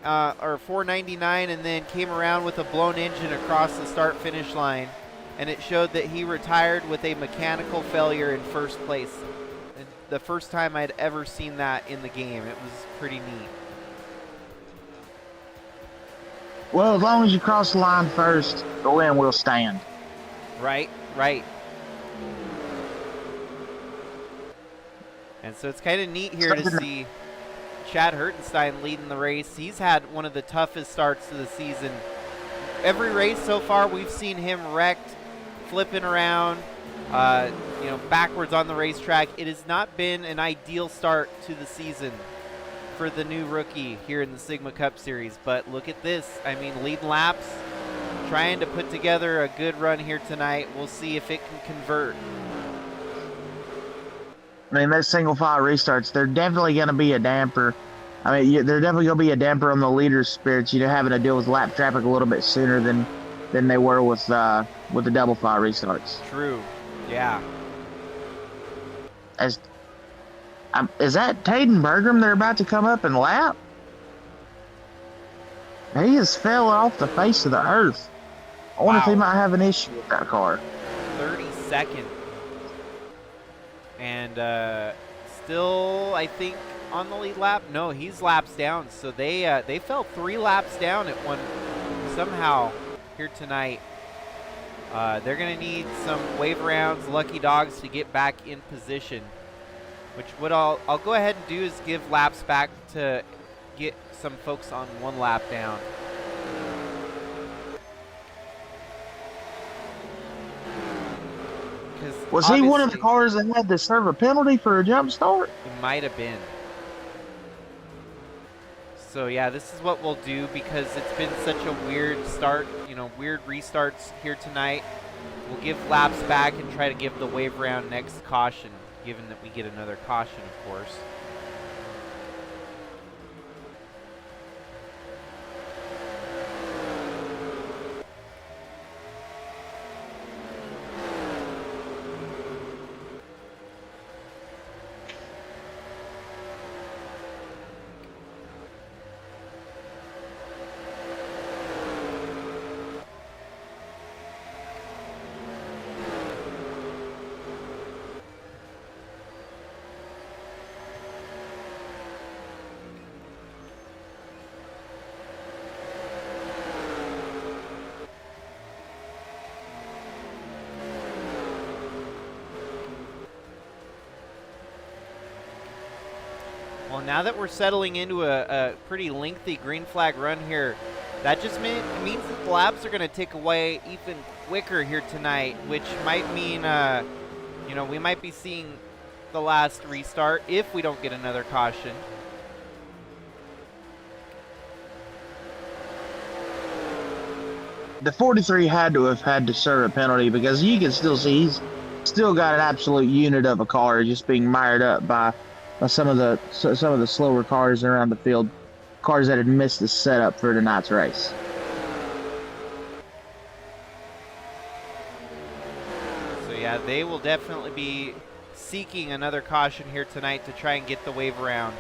or 499, and then came around with a blown engine across the start-finish line, and it showed that he retired with a mechanical failure in first place. And the first time I'd ever seen that in the game. It was pretty neat. Well, as long as you cross the line first, the win will stand. Right, right. And so it's kind of neat here to see Chad Hertenstein leading the race. He's had one of the toughest starts to the season. Every race so far, we've seen him wrecked, flipping around, backwards on the racetrack. It has not been an ideal start to the season for the new rookie here in the Sigma Cup Series. But look at this. I mean, leading laps, trying to put together a good run here tonight. We'll see if it can convert. I mean, those single file restarts, they're definitely going to be a damper. I mean, they're definitely going to be a damper on the leader's spirits, having to deal with lap traffic a little bit sooner than they were with the double file restarts. True. Yeah. Is that Taden Bergram they're about to come up and lap? He has fell off the face of the earth. I wonder if he might have an issue with that car. 32nd. And still, I think, on the lead lap. No, he's laps down. So they fell 3 laps down at one somehow here tonight. They're going to need some wave rounds, lucky dogs to get back in position. Which what I'll go ahead and do is give laps back to get some folks on 1 lap down. Was he one of the cars that had to serve a penalty for a jump start? It might have been. So yeah, this is what we'll do because it's been such a weird start, weird restarts here tonight. We'll give laps back and try to give the wave round next caution, given that we get another caution, of course. Well, now that we're settling into a pretty lengthy green flag run here, that just means that the laps are going to tick away even quicker here tonight, which might mean, we might be seeing the last restart if we don't get another caution. The 43 had to have had to serve a penalty because you can still see he's still got an absolute unit of a car just being mired up by some of the slower cars around the field, cars that had missed the setup for tonight's race. So yeah, they will definitely be seeking another caution here tonight to try and get the wave around.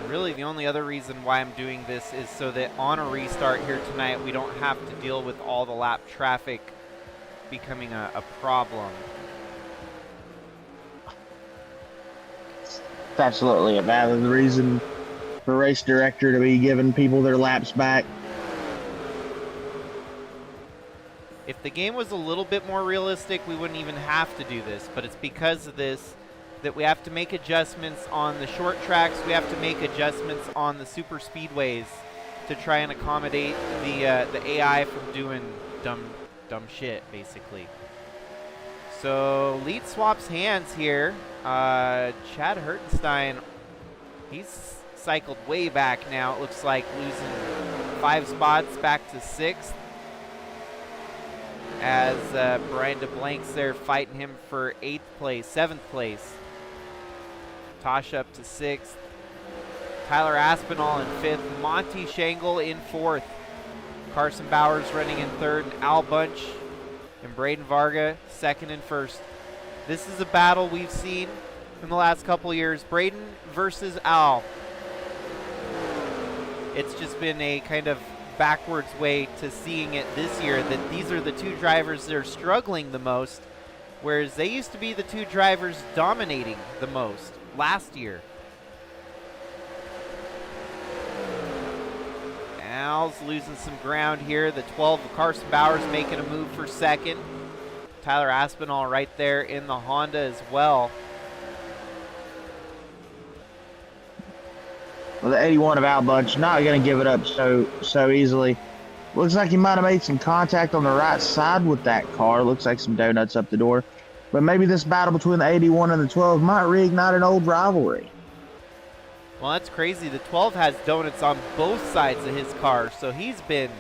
Really, the only other reason why I'm doing this is so that on a restart here tonight, we don't have to deal with all the lap traffic becoming a problem. It's absolutely a valid reason for race director to be giving people their laps back. If the game was a little bit more realistic, we wouldn't even have to do this, but it's because of this that we have to make adjustments on the short tracks. We have to make adjustments on the super speedways to try and accommodate the AI from doing dumb shit, basically. So lead swaps hands here. Chad Hertenstein, he's cycled way back now. It looks like losing 5 spots back to 6th. As Brian DeBlanks there fighting him for 8th place, 7th place. Tosh up to 6th. Tyler Aspinall in 5th. Monty Shangle in 4th. Carson Bowers running in 3rd. And Al Bunch and Braden Varga 2nd and 1st. This is a battle we've seen in the last couple years. Braden versus Al. It's just been a kind of backwards way to seeing it this year, that these are the 2 drivers that are struggling the most, whereas they used to be the 2 drivers dominating the most last year. Al's losing some ground here. The 12 of Carson Bowers making a move for 2nd. Tyler Aspinall right there in the Honda as well. Well, the 81 of Al Bunch not going to give it up so easily. Looks like he might have made some contact on the right side with that car. Looks like some donuts up the door. But maybe this battle between the 81 and the 12 might reignite an old rivalry. Well, that's crazy. The 12 has donuts on both sides of his car, so he's been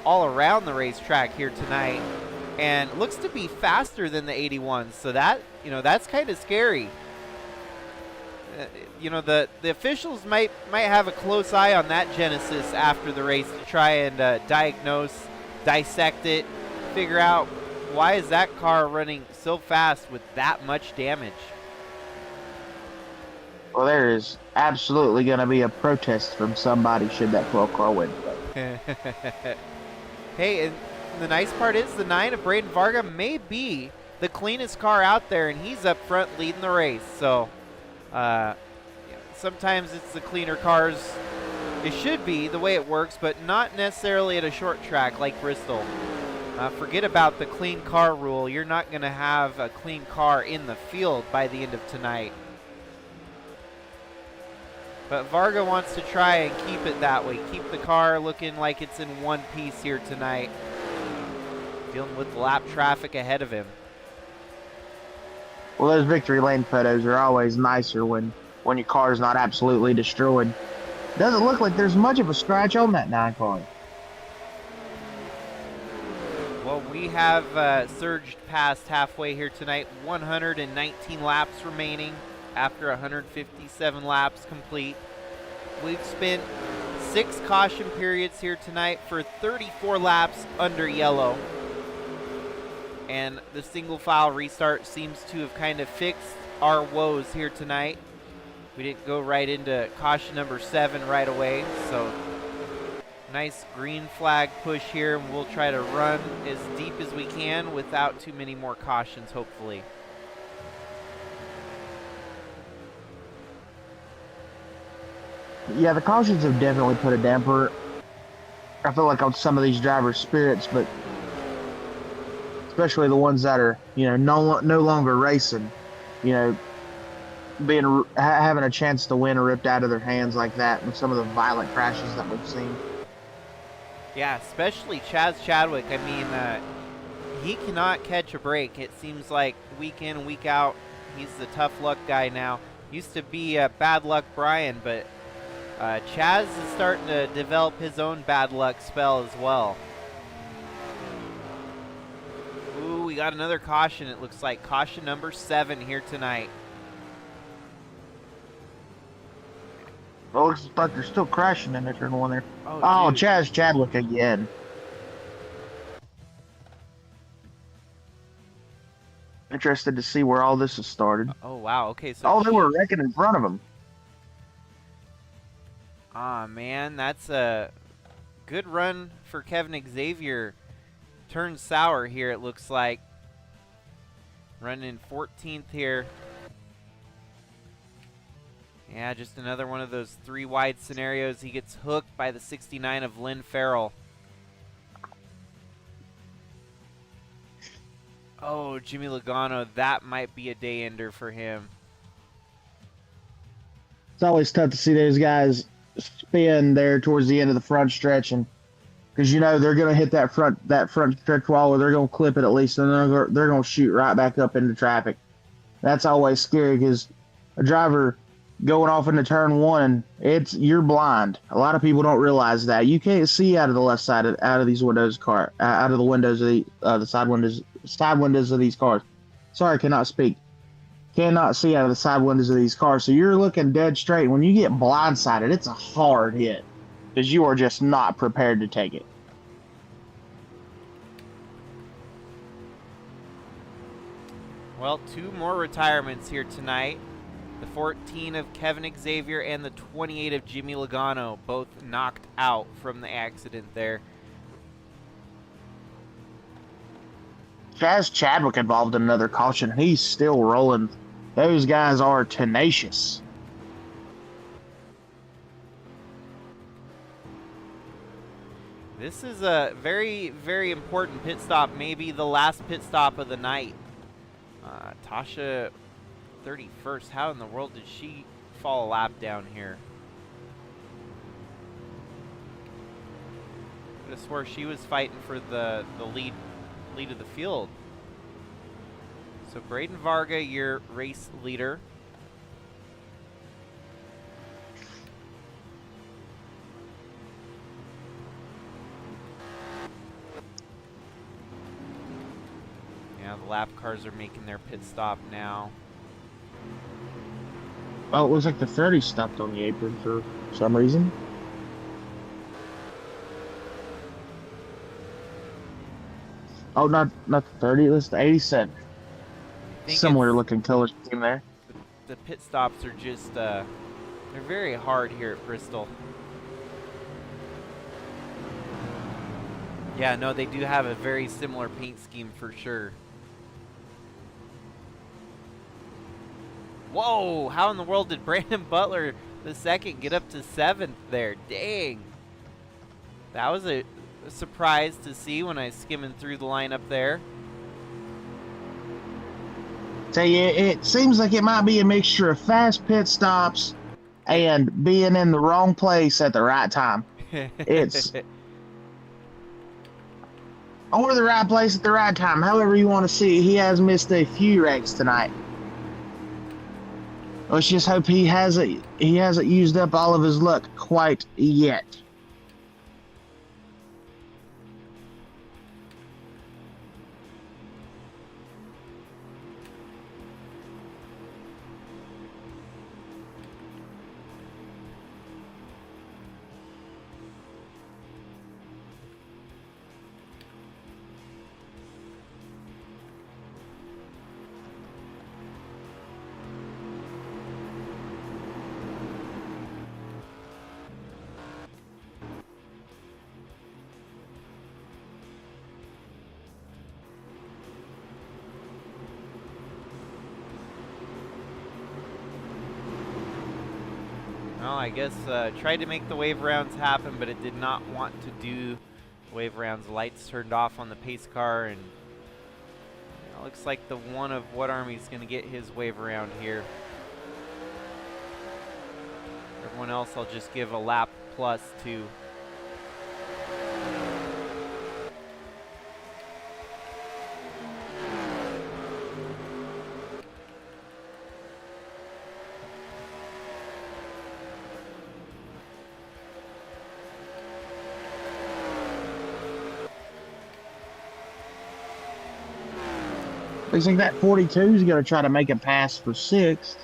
all around the racetrack here tonight, and looks to be faster than the 81. So that, that's kind of scary. The officials might have a close eye on that Genesis after the race to try and dissect it, figure out why is that car running so fast with that much damage. Well, there is absolutely going to be a protest from somebody should that 12 car win. Hey, and the nice part is the 9 of Braden Varga may be the cleanest car out there, and he's up front leading the race. So sometimes it's the cleaner cars. It should be the way it works, but not necessarily at a short track like Bristol. Forget about the clean car rule. You're not going to have a clean car in the field by the end of tonight. But Varga wants to try and keep it that way. Keep the car looking like it's in one piece here tonight. Dealing with lap traffic ahead of him. Well, those victory lane photos are always nicer when your car's not absolutely destroyed. Doesn't look like there's much of a scratch on that 9 car. Well, we have surged past halfway here tonight. 119 laps remaining after 157 laps complete. We've spent 6 caution periods here tonight for 34 laps under yellow. And the single file restart seems to have kind of fixed our woes here tonight. We didn't go right into caution number 7 right away, so nice green flag push here, and we'll try to run as deep as we can without too many more cautions, hopefully. Yeah, the cautions have definitely put a damper, I feel like, on some of these drivers' spirits, but especially the ones that are, no longer racing, having a chance to win are ripped out of their hands like that with some of the violent crashes that we've seen. Yeah, especially Chaz Chadwick. I mean, he cannot catch a break. It seems like week in and week out, he's the tough luck guy now. Used to be bad luck Brian, but Chaz is starting to develop his own bad luck spell as well. Ooh, we got another caution. It looks like caution number 7 here tonight. Well, it looks like they're still crashing in turn 1 there. Oh, Chaz Chadwick again. Interested to see where all this has started. Oh, wow. Okay, so... they were wrecking in front of him. Ah, man, that's a good run for Kevin Xavier. Turned sour here, it looks like. Running 14th here. Yeah, just another one of those 3 wide scenarios. He gets hooked by the 69 of Lynn Farrell. Oh, Jimmy Logano, that might be a day ender for him. It's always tough to see those guys spin there towards the end of the front stretch, and because they're going to hit that front stretch wall, or they're going to clip it at least, and they're going to shoot right back up into traffic. That's always scary because a driver going off into turn one, you're blind. A lot of people don't realize that. You can't see out of the left side out of these windows out of the windows of the side windows of these cars. Sorry, cannot speak. Cannot see out of the side windows of these cars. So you're looking dead straight. When you get blindsided, it's a hard hit because you are just not prepared to take it. Well, 2 more retirements here tonight. The 14 of Kevin Xavier and the 28 of Jimmy Logano, both knocked out from the accident there. Chaz Chadwick involved in another caution. He's still rolling. Those guys are tenacious. This is a very, very important pit stop, maybe the last pit stop of the night. Tasha 31st, how in the world did she fall a lap down here? I could have swore she was fighting for the lead of the field. So Braden Varga, your race leader. Yeah, the lap cars are making their pit stop now. Oh, it looks like the 30 stopped on the apron for some reason. Oh, not the 30, it was the 87. Similar looking color scheme there. The pit stops are just, they're very hard here at Bristol. Yeah, no, they do have a very similar paint scheme for sure. Whoa, how in the world did Brandon Butler II get up to 7th there? Dang. That was a surprise to see when I was skimming through the lineup there. Tell you, it seems like it might be a mixture of fast pit stops and being in the wrong place at the right time. It's or the right place at the right time, however you want to see it. He has missed a few wrecks tonight. Let's just hope he hasn't used up all of his luck quite yet. Well, I guess tried to make the wave rounds happen, but it did not want to do wave rounds. Lights turned off on the pace car, and it looks like the one of What Army's going to get his wave around here. Everyone else I'll just give a lap plus to. Looks like that 42 is going to try to make a pass for 6th.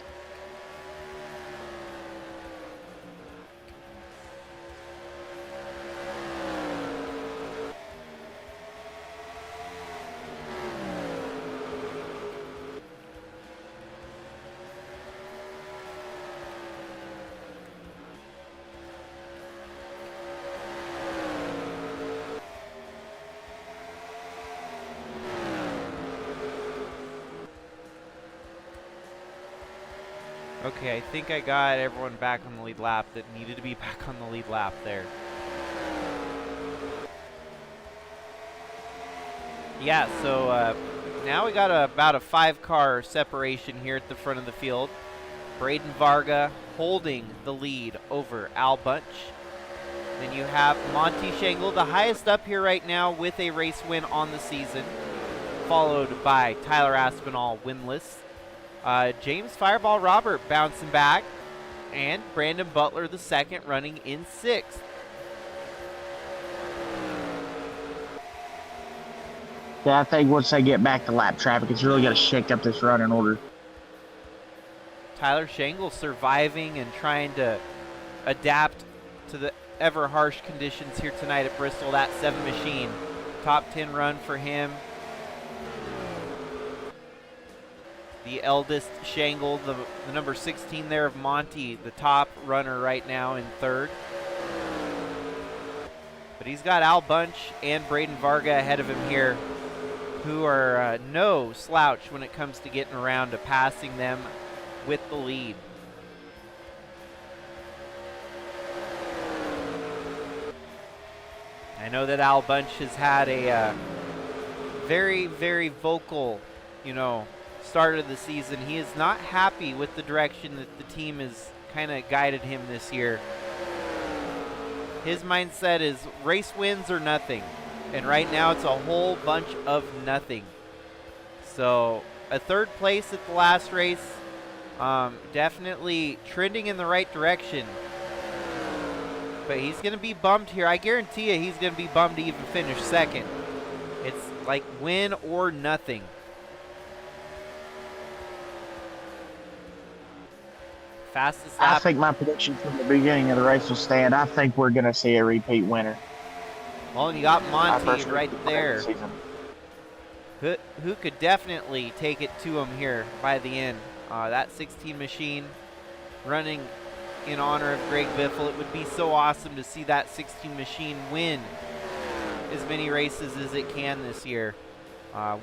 Okay, I think I got everyone back on the lead lap that needed to be back on the lead lap there. Yeah, so now we got about a 5-car separation here at the front of the field. Braden Varga holding the lead over Al Bunch. Then you have Monty Shangle, the highest up here right now with a race win on the season, followed by Tyler Aspinall winless. James Fireball Robert bouncing back. And Brandon Butler, the second, running in 6th. Yeah, I think once they get back to lap traffic, it's really going to shake up this running order. Tyler Shangle surviving and trying to adapt to the ever harsh conditions here tonight at Bristol. That 7 machine. Top 10 run for him. The eldest Shangle, the number 16 there of Monty, the top runner right now in 3rd. But he's got Al Bunch and Braden Varga ahead of him here, who are no slouch when it comes to getting around to passing them with the lead. I know that Al Bunch has had a very, very vocal, start of the season. He is not happy with the direction that the team has kind of guided him this year. His mindset is race wins or nothing. And right now it's a whole bunch of nothing. So a 3rd place at the last race, definitely trending in the right direction. But he's going to be bummed here. I guarantee you he's going to be bummed to even finish 2nd. It's like win or nothing. Fastest lap. I think my prediction from the beginning of the race will stand. I think we're going to see a repeat winner. Well, and you got Monty right there, who could definitely take it to him here by the end. That 16 machine running in honor of Greg Biffle. It would be so awesome to see that 16 machine win as many races as it can this year.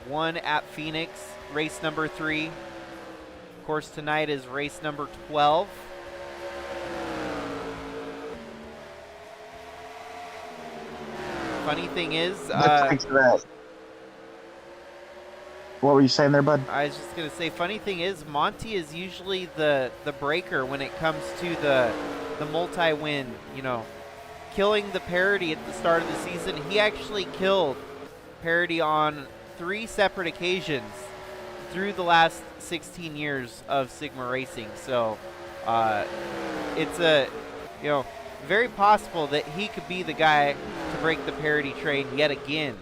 One at Phoenix, race number 3. Of course, tonight is race number 12. Funny thing is, Thanks for that. What were you saying there, bud? I was just gonna say, funny thing is, Monty is usually the breaker when it comes to the multi-win. Killing the parity at the start of the season. He actually killed parity on 3 separate occasions through the last 16 years of Sigma racing. So it's very possible that he could be the guy to break the parity train yet again.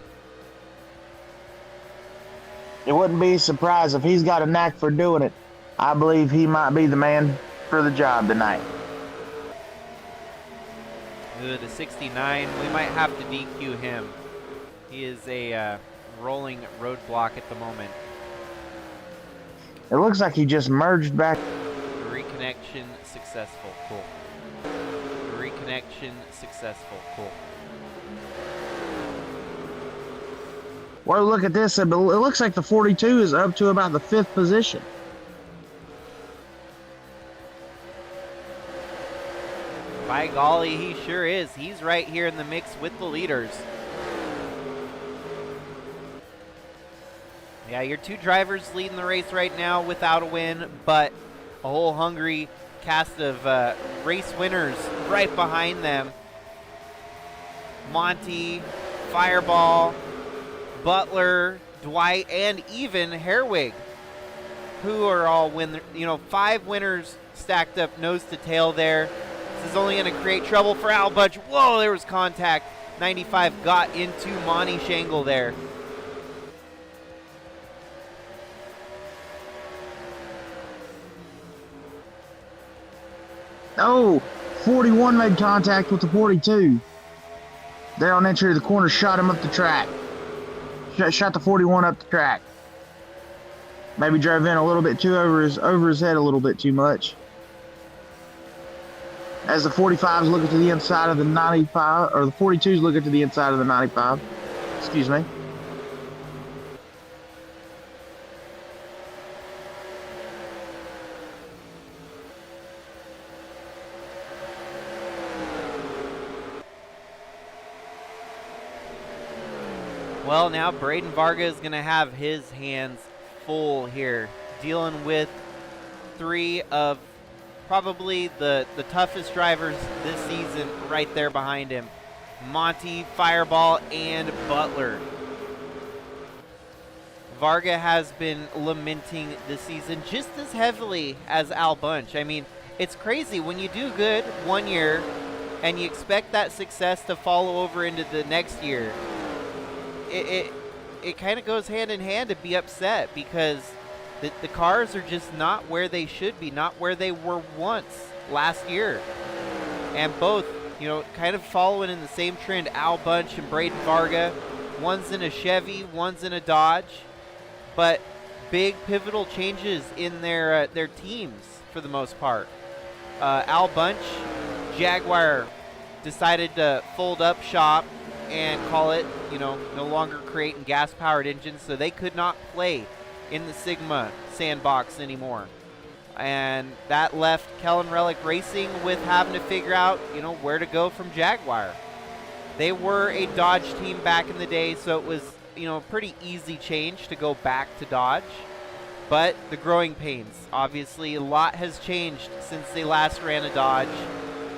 It wouldn't be a surprise if he's got a knack for doing it. I believe he might be the man for the job tonight. The 69, we might have to DQ him. He is a rolling roadblock at the moment. It looks like he just merged back. Reconnection successful. Cool. Reconnection successful. Cool. Well, look at this. It looks like the 42 is up to about the 5th position. By golly, he sure is. He's right here in the mix with the leaders. Yeah, your 2 drivers leading the race right now without a win, but a whole hungry cast of race winners right behind them. Monty, Fireball, Butler, Dwight, and even Herwig, who are all 5 winners stacked up nose to tail there. This is only going to create trouble for Al Bunch. Whoa, there was contact. 95 got into Monty Shangle there. Oh, 41 made contact with the 42. There on entry to the corner, shot him up the track. Shot the 41 up the track. Maybe drove in a little bit too over his head a little bit too much. As the 45s looking to the inside of the 95, or the 42s looking to the inside of the 95. Excuse me. Well, now Braden Varga is going to have his hands full here, dealing with 3 of probably the toughest drivers this season right there behind him. Monty, Fireball, and Butler. Varga has been lamenting this season just as heavily as Al Bunch. I mean, it's crazy when you do good one year and you expect that success to follow over into the next year. It kind of goes hand in hand to be upset because the cars are just not where they should be, not where they were once last year. And both, you know, kind of following in the same trend, Al Bunch and Braden Varga. One's in a Chevy, one's in a Dodge, but big pivotal changes in their teams for the most part. Al Bunch, Jaguar decided to fold up shop and call it, you know, no longer creating gas-powered engines, so they could not play in the Sigma sandbox anymore. And that left Kellen Relic Racing with having to figure out, you know, where to go from Jaguar. They were a Dodge team back in the day, so it was, you know, a pretty easy change to go back to Dodge. But the growing pains, obviously a lot has changed since they last ran a Dodge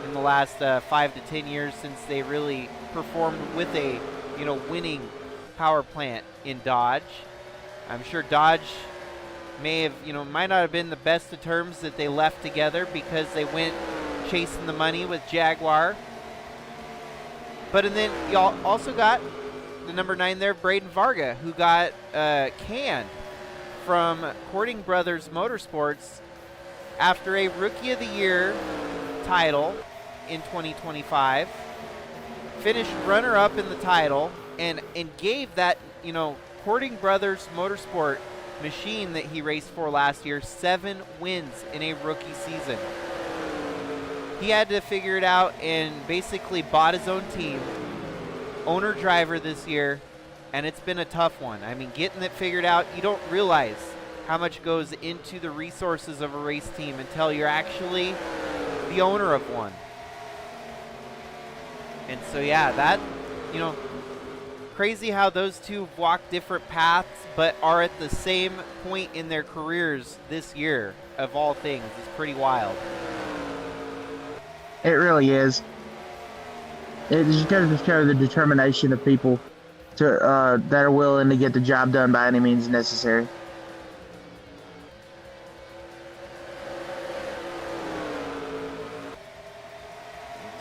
in the last 5 to 10 years, since they really performed with a, you know, winning power plant in Dodge. I'm sure Dodge may have, you know, might not have been the best of terms that they left together because they went chasing the money with Jaguar. But and then you also got the number 9 there, Braden Varga, who got canned from Cording Brothers Motorsports after a Rookie of the Year title in 2025. Finished runner-up in the title and gave that, you know, Cording Brothers Motorsport machine that he raced for last year 7 wins in a rookie season. He had to figure it out and basically bought his own team, owner-driver this year, and it's been a tough one. I mean, getting it figured out, you don't realize how much goes into the resources of a race team until you're actually the owner of one. And so, yeah, that, you know, crazy how those two walk different paths but are at the same point in their careers this year, of all things. It's pretty wild. It really is. It just goes to show the determination of people to that are willing to get the job done by any means necessary.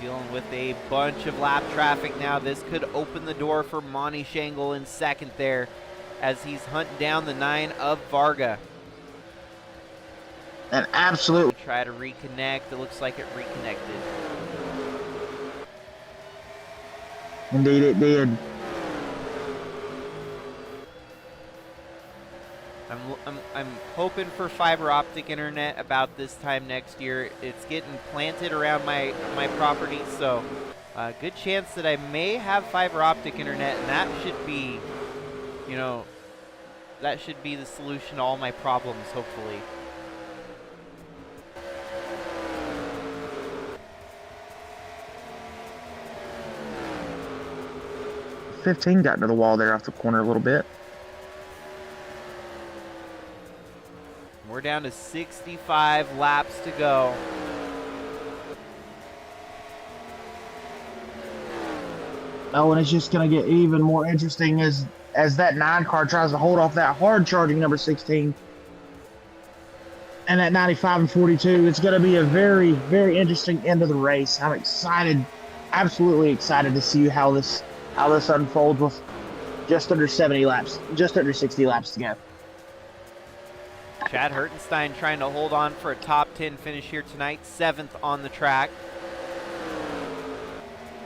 Dealing with a bunch of lap traffic now. This could open the door for Monty Shangle in second there as he's hunting down the 9 of Varga. And absolutely. Try to reconnect. It looks like it reconnected. Indeed it did. I'm hoping for fiber optic internet about this time next year. It's getting planted around my property, so good chance that I may have fiber optic internet, and that should be, you know, that should be the solution to all my problems, hopefully. .15 got into the wall there off the corner a little bit. We're down to 65 laps to go. Oh, and it's just going to get even more interesting as that 9 car tries to hold off that hard charging number 16. And that 95 and 42. It's going to be a very, very interesting end of the race. I'm excited, absolutely excited to see how this unfolds with just under 70 laps, just under 60 laps to go. Chad Hertenstein trying to hold on for a top 10 finish here tonight, 7th on the track.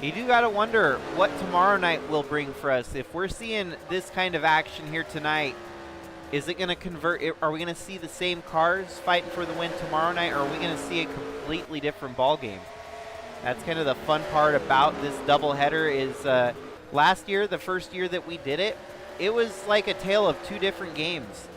You do got to wonder what tomorrow night will bring for us. If we're seeing this kind of action here tonight, is it going to convert? Are we going to see the same cars fighting for the win tomorrow night, or are we going to see a completely different ball game? That's kind of the fun part about this doubleheader is last year, the first year that we did it, it was like a tale of 2 different games.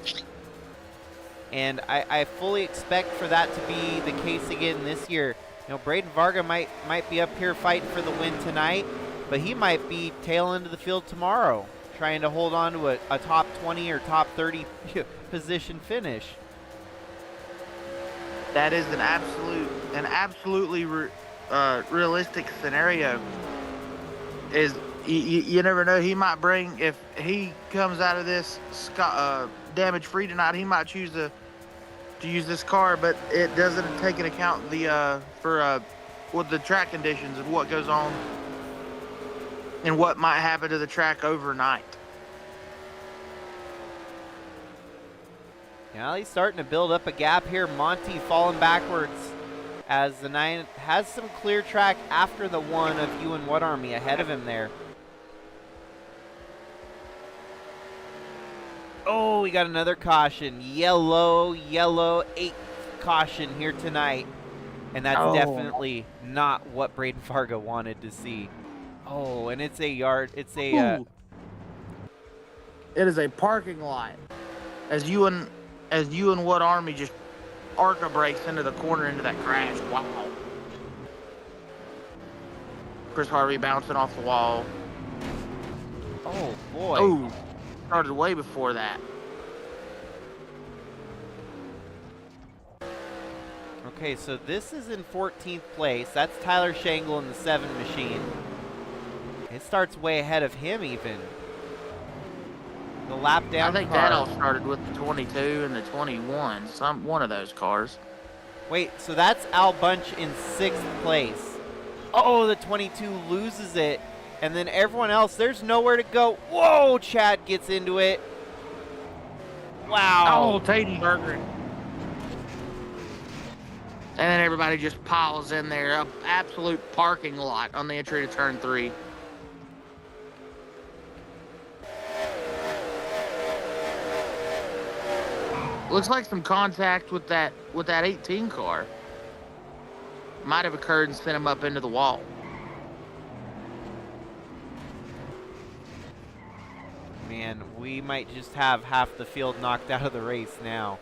And I fully expect for that to be the case again this year. You know, Braden Varga might be up here fighting for the win tonight, but he might be tail end of the field tomorrow, trying to hold on to a top 20 or top 30 position finish. That is an absolutely realistic scenario. Is you never know, he might bring, if he comes out of this damage free tonight, he might choose to to use this car, but it doesn't take into account the with the track conditions of what goes on and what might happen to the track overnight. Yeah, he's starting to build up a gap here. Monty falling backwards as the 9 has some clear track after the 1 of you and What Army ahead of him there. Oh, we got another caution. Yellow, 8th caution here tonight. And that's definitely not what Braden Fargo wanted to see. Oh, and it's a yard. It's a... It is a parking lot. As you and What Army just ARCA brakes into the corner into that crash. Wow. Chris Harvey bouncing off the wall. Oh, boy. Oh, started way before that. Okay, so this is in 14th place. That's Tyler Shangle in the 7 machine. It starts way ahead of him even. The lap down I think car. that all started with the 22 and the 21. One of those cars. Wait, so that's Al Bunch in 6th place. Oh, the 22 loses it. And then everyone else, there's nowhere to go. Whoa, Chad gets into it. Wow. Oh, Tatenberger. And then everybody just piles in there. An absolute parking lot on the entry to turn 3. Looks like some contact with that 18 car might have occurred and sent him up into the wall. Man, we might just have half the field knocked out of the race now.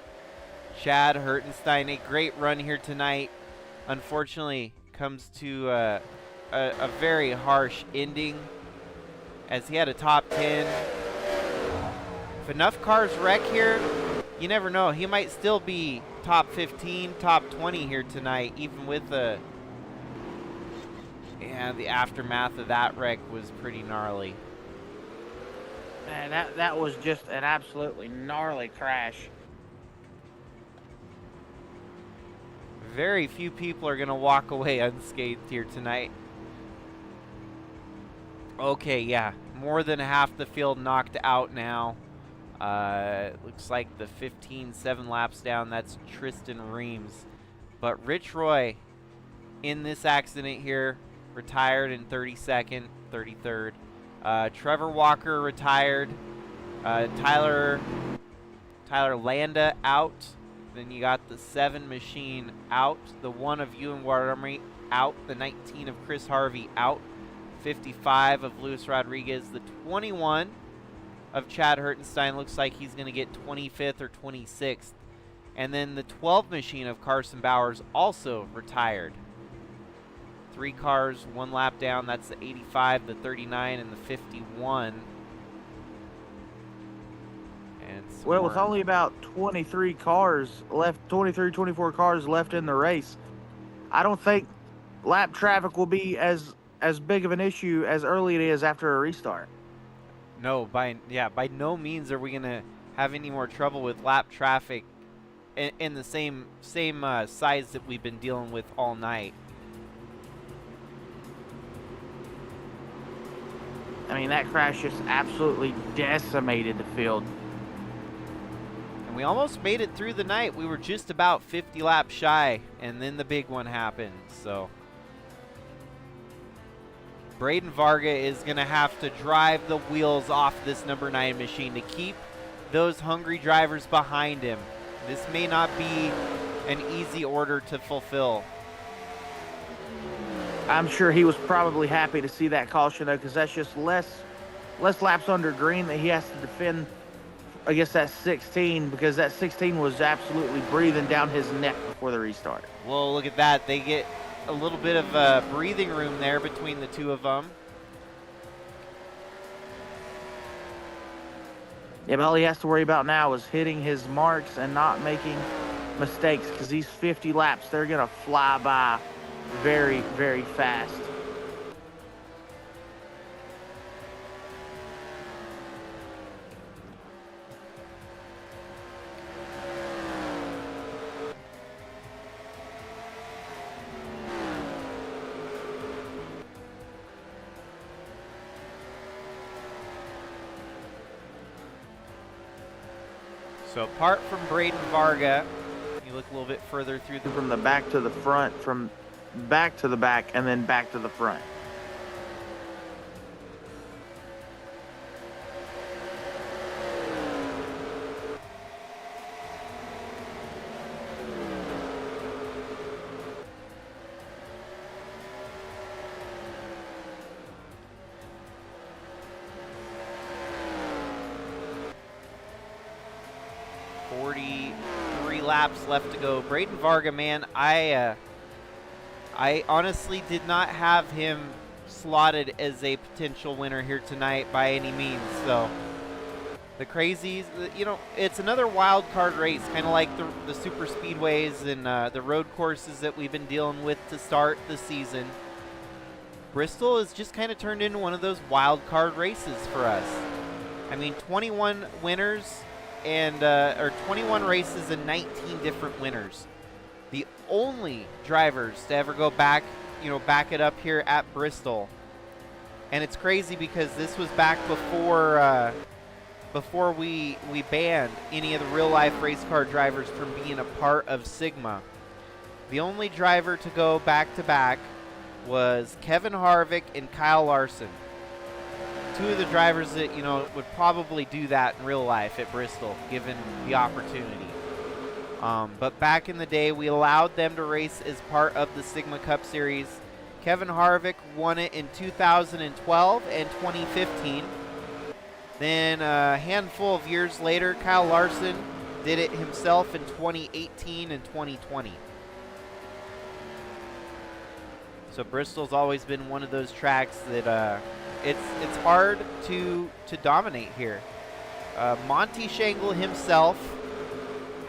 Chad Hertenstein, a great run here tonight. Unfortunately, comes to a very harsh ending as he had a top 10. If enough cars wreck here, you never know. He might still be top 15, top 20 here tonight, even with the... Yeah, the aftermath of that wreck was pretty gnarly. Man, that was just an absolutely gnarly crash. Very few people are going to walk away unscathed here tonight. Okay, yeah. More than half the field knocked out now. Looks like the 7 laps down, that's Tristan Reams. But Rich Roy, in this accident here, retired in 32nd, 33rd. Trevor Walker retired. Tyler Landa out. Then you got the 7 machine out. The 1 of Ewan Watermery out. The 19 of Chris Harvey out. 55 of Luis Rodriguez. The 21 of Chad Hertenstein looks like he's going to get 25th or 26th. And then the 12 machine of Carson Bowers also retired. 3 cars, 1 lap down. That's the 85, the 39, and the 51. And Well, with only about 23 cars left, 24 cars left in the race, I don't think lap traffic will be as big of an issue as early it is after a restart. No, by no means are we going to have any more trouble with lap traffic in the same size that we've been dealing with all night. I mean, that crash just absolutely decimated the field. And we almost made it through the night. We were just about 50 laps shy, and then the big one happened. So Braden Varga is going to have to drive the wheels off this number 9 machine to keep those hungry drivers behind him. This may not be an easy order to fulfill. I'm sure he was probably happy to see that caution, though, because that's just less laps under green that he has to defend against that 16, because that 16 was absolutely breathing down his neck before the restart. Well, look at that. They get a little bit of breathing room there between the two of them. Yeah, but all he has to worry about now is hitting his marks and not making mistakes, because these 50 laps, they're going to fly by very, very fast. So apart from Braden Varga, you look a little bit further through the From the back to the front, from back to the back, and then back to the front. laps left to go. Braden Varga, man, I honestly did not have him slotted as a potential winner here tonight by any means. So the crazies, you know, it's another wild card race, kind of like the super speedways and the road courses that we've been dealing with to start the season. Bristol has just kind of turned into one of those wild card races for us. I mean, 21 winners and or 21 races and 19 different winners. The only drivers to ever go back, you know, back it up here at Bristol. And it's crazy because this was back before before we banned any of the real life race car drivers from being a part of Sigma. The only driver to go back to back was Kevin Harvick and Kyle Larson. Two of the drivers that, you know, would probably do that in real life at Bristol, given the opportunity. But back in the day, we allowed them to race as part of the Sigma Cup Series. Kevin Harvick won it in 2012 and 2015. Then a handful of years later, Kyle Larson did it himself in 2018 and 2020. So Bristol's always been one of those tracks that it's hard to dominate here. Monty Shangle himself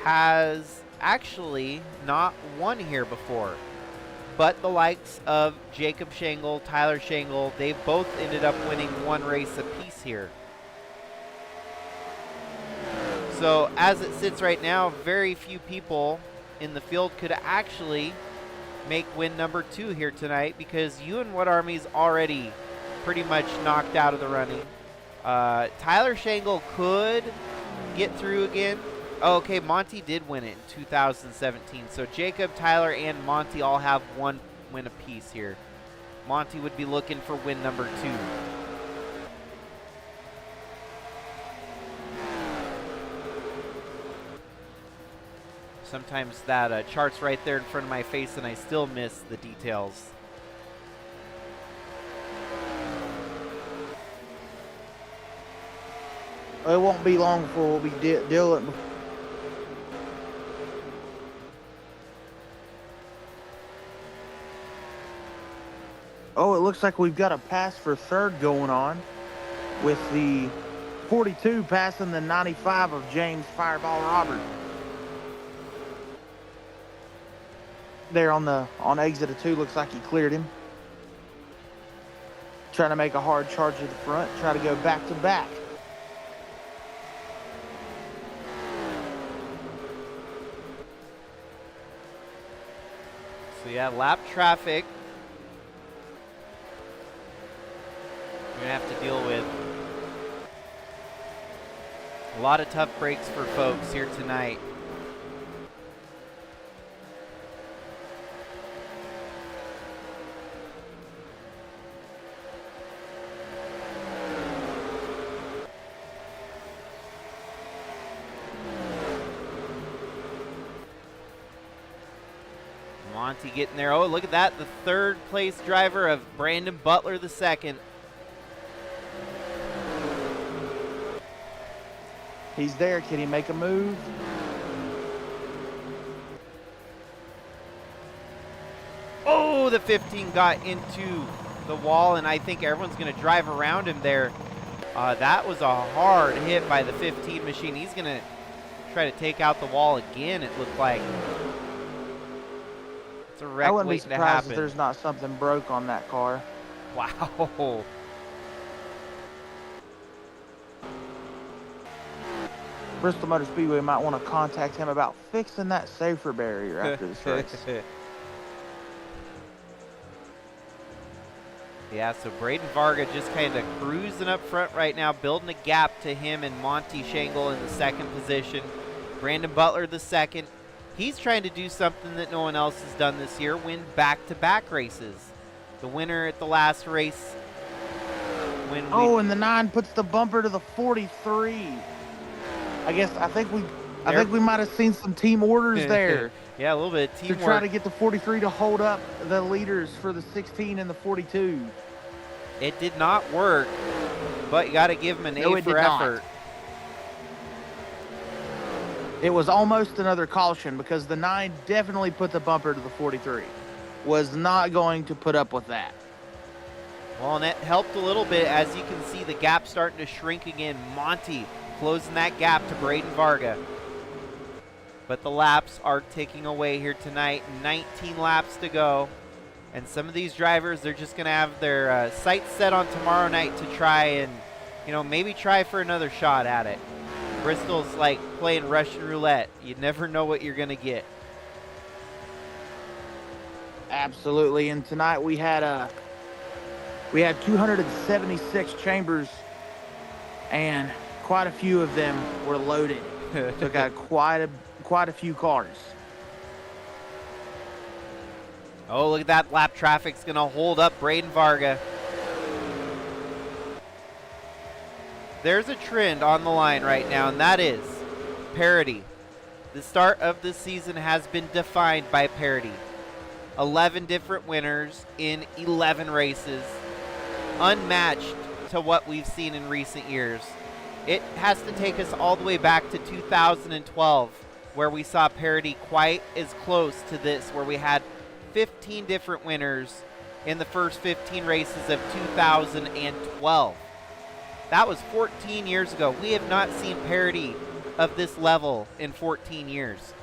has actually not won here before, but the likes of Jacob Shangle, Tyler Shangle, they both ended up winning one race apiece here. So as it sits right now, very few people in the field could actually make win number 2 here tonight, because Ewan Wood Army's already pretty much knocked out of the running. Tyler Shangle could get through again. Oh, okay, Monty did win it in 2017. So Jacob, Tyler, and Monty all have one win apiece here. Monty would be looking for win number 2. Sometimes that chart's right there in front of my face and I still miss the details. It won't be long before we'll be dealing. Oh, it looks like we've got a pass for third going on, with the 42 passing the 95 of James Fireball Robert. There on exit of 2, looks like he cleared him. Trying to make a hard charge to the front, try to go back to back. So yeah, lap traffic we're gonna have to deal with. A lot of tough breaks for folks here tonight. Monty getting there. Oh, look at that. The third place driver of Brandon Butler the second. He's there. Can he make a move? Oh, the 15 got into the wall, and I think everyone's going to drive around him there. That was a hard hit by the 15 machine. He's going to try to take out the wall again, it looked like. It's a wreck I wouldn't be waiting to surprised happen. if there's not something broke on that car. Wow. Bristol Motorspeedway might want to contact him about fixing that safer barrier after this race. Yeah, so Braden Varga just kind of cruising up front right now, building a gap to him and Monty Shangle in the second position. Brandon Butler the second. He's trying to do something that no one else has done this year, win back-to-back races. The winner at the last race. And the 9 puts the bumper to the 43. I think we might have seen some team orders there. Yeah, a little bit of teamwork. To try to get the 43 to hold up the leaders for the 16 and the 42. It did not work, but you got to give him an A for effort. It was almost another caution because the 9 definitely put the bumper to the 43. Was not going to put up with that. Well, and it helped a little bit. As you can see, the gap starting to shrink again. Monty closing that gap to Braden Varga. But the laps are ticking away here tonight. 19 laps to go. And some of these drivers, they're just going to have their sights set on tomorrow night to try and, maybe try for another shot at it. Bristol's like playing Russian roulette. You never know what you're going to get. Absolutely. And tonight we had 276 chambers, and quite a few of them were loaded. So got quite a few cars. Oh, look at that. Lap traffic's going to hold up Braden Varga. There's a trend on the line right now, and that is parity. The start of this season has been defined by parity. 11 different winners in 11 races. Unmatched to what we've seen in recent years. It has to take us all the way back to 2012, where we saw parity quite as close to this, where we had 15 different winners in the first 15 races of 2012. That was 14 years ago. We have not seen parity of this level in 14 years.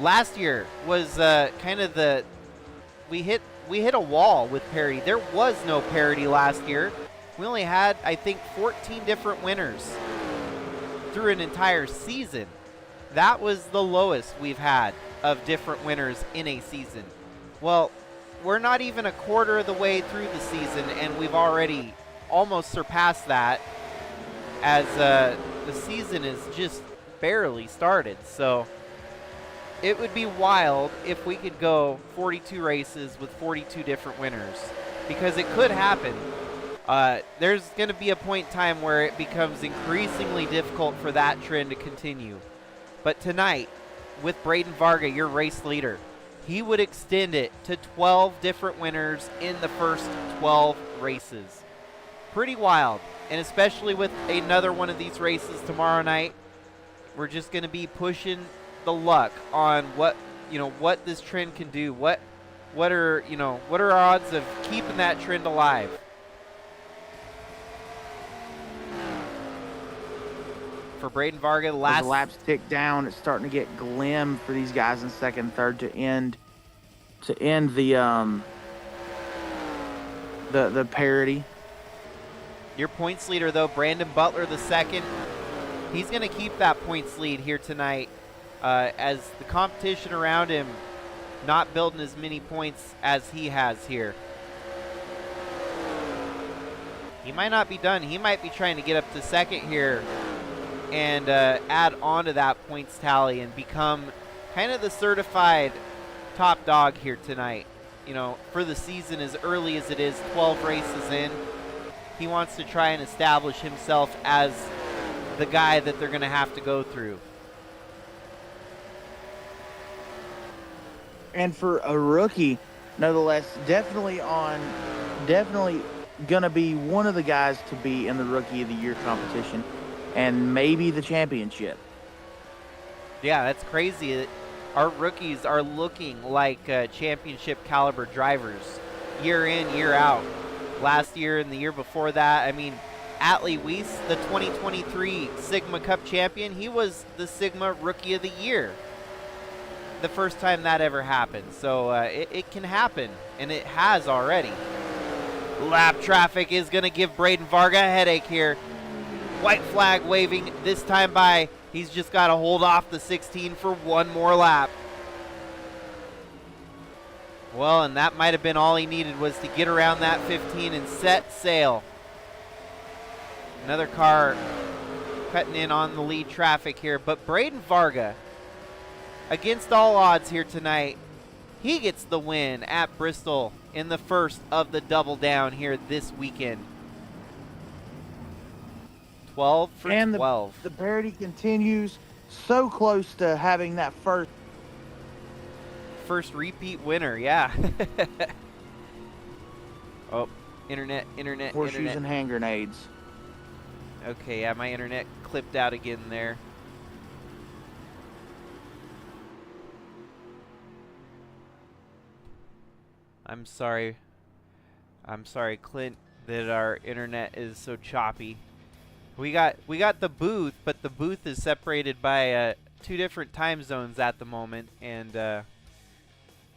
Last year was we hit a wall with parity. There was no parity last year. We only had, I think, 14 different winners through an entire season. That was the lowest we've had of different winners in a season. Well, we're not even a quarter of the way through the season, and we've already almost surpassed that, as the season is just barely started. So it would be wild if we could go 42 races with 42 different winners, because it could happen. There's going to be a point in time where it becomes increasingly difficult for that trend to continue. But tonight, with Braden Varga, your race leader, he would extend it to 12 different winners in the first 12 races. Pretty wild, and especially with another one of these races tomorrow night, we're just going to be pushing the luck on what this trend can do. What are our odds of keeping that trend alive? For Braden Varga, as the laps tick down, it's starting to get glim for these guys in second and third to end the parity. Your points leader, though, Brandon Butler the second, he's going to keep that points lead here tonight, as the competition around him not building as many points as he has here. He might not be done. He might be trying to get up to second here and add on to that points tally and become kind of the certified top dog here tonight. For the season, as early as it is, 12 races in, he wants to try and establish himself as the guy that they're going to have to go through. And for a rookie, nonetheless, definitely going to be one of the guys to be in the Rookie of the Year competition and maybe the championship. Yeah, that's crazy. Our rookies are looking like championship caliber drivers year in, year out. Last year and the year before that, I mean, Atlee Weiss, the 2023 Sigma Cup champion, he was the Sigma Rookie of the Year the first time that ever happened. So it can happen, and it has already. Lap traffic is going to give Braden Varga a headache here. White flag waving this time by. He's just got to hold off the 16 for one more lap. Well, and that might have been all he needed, was to get around that 15 and set sail. Another car cutting in on the lead traffic here. But Braden Varga, against all odds here tonight, he gets the win at Bristol in the first of the double down here this weekend. 12 for and 12. The parity continues, so close to having that First repeat winner, yeah. Oh, internet. horseshoes and hand grenades. Okay, yeah, my internet clipped out again there. I'm sorry, Clint, that our internet is so choppy. We got the booth, but the booth is separated by 2 different time zones at the moment, and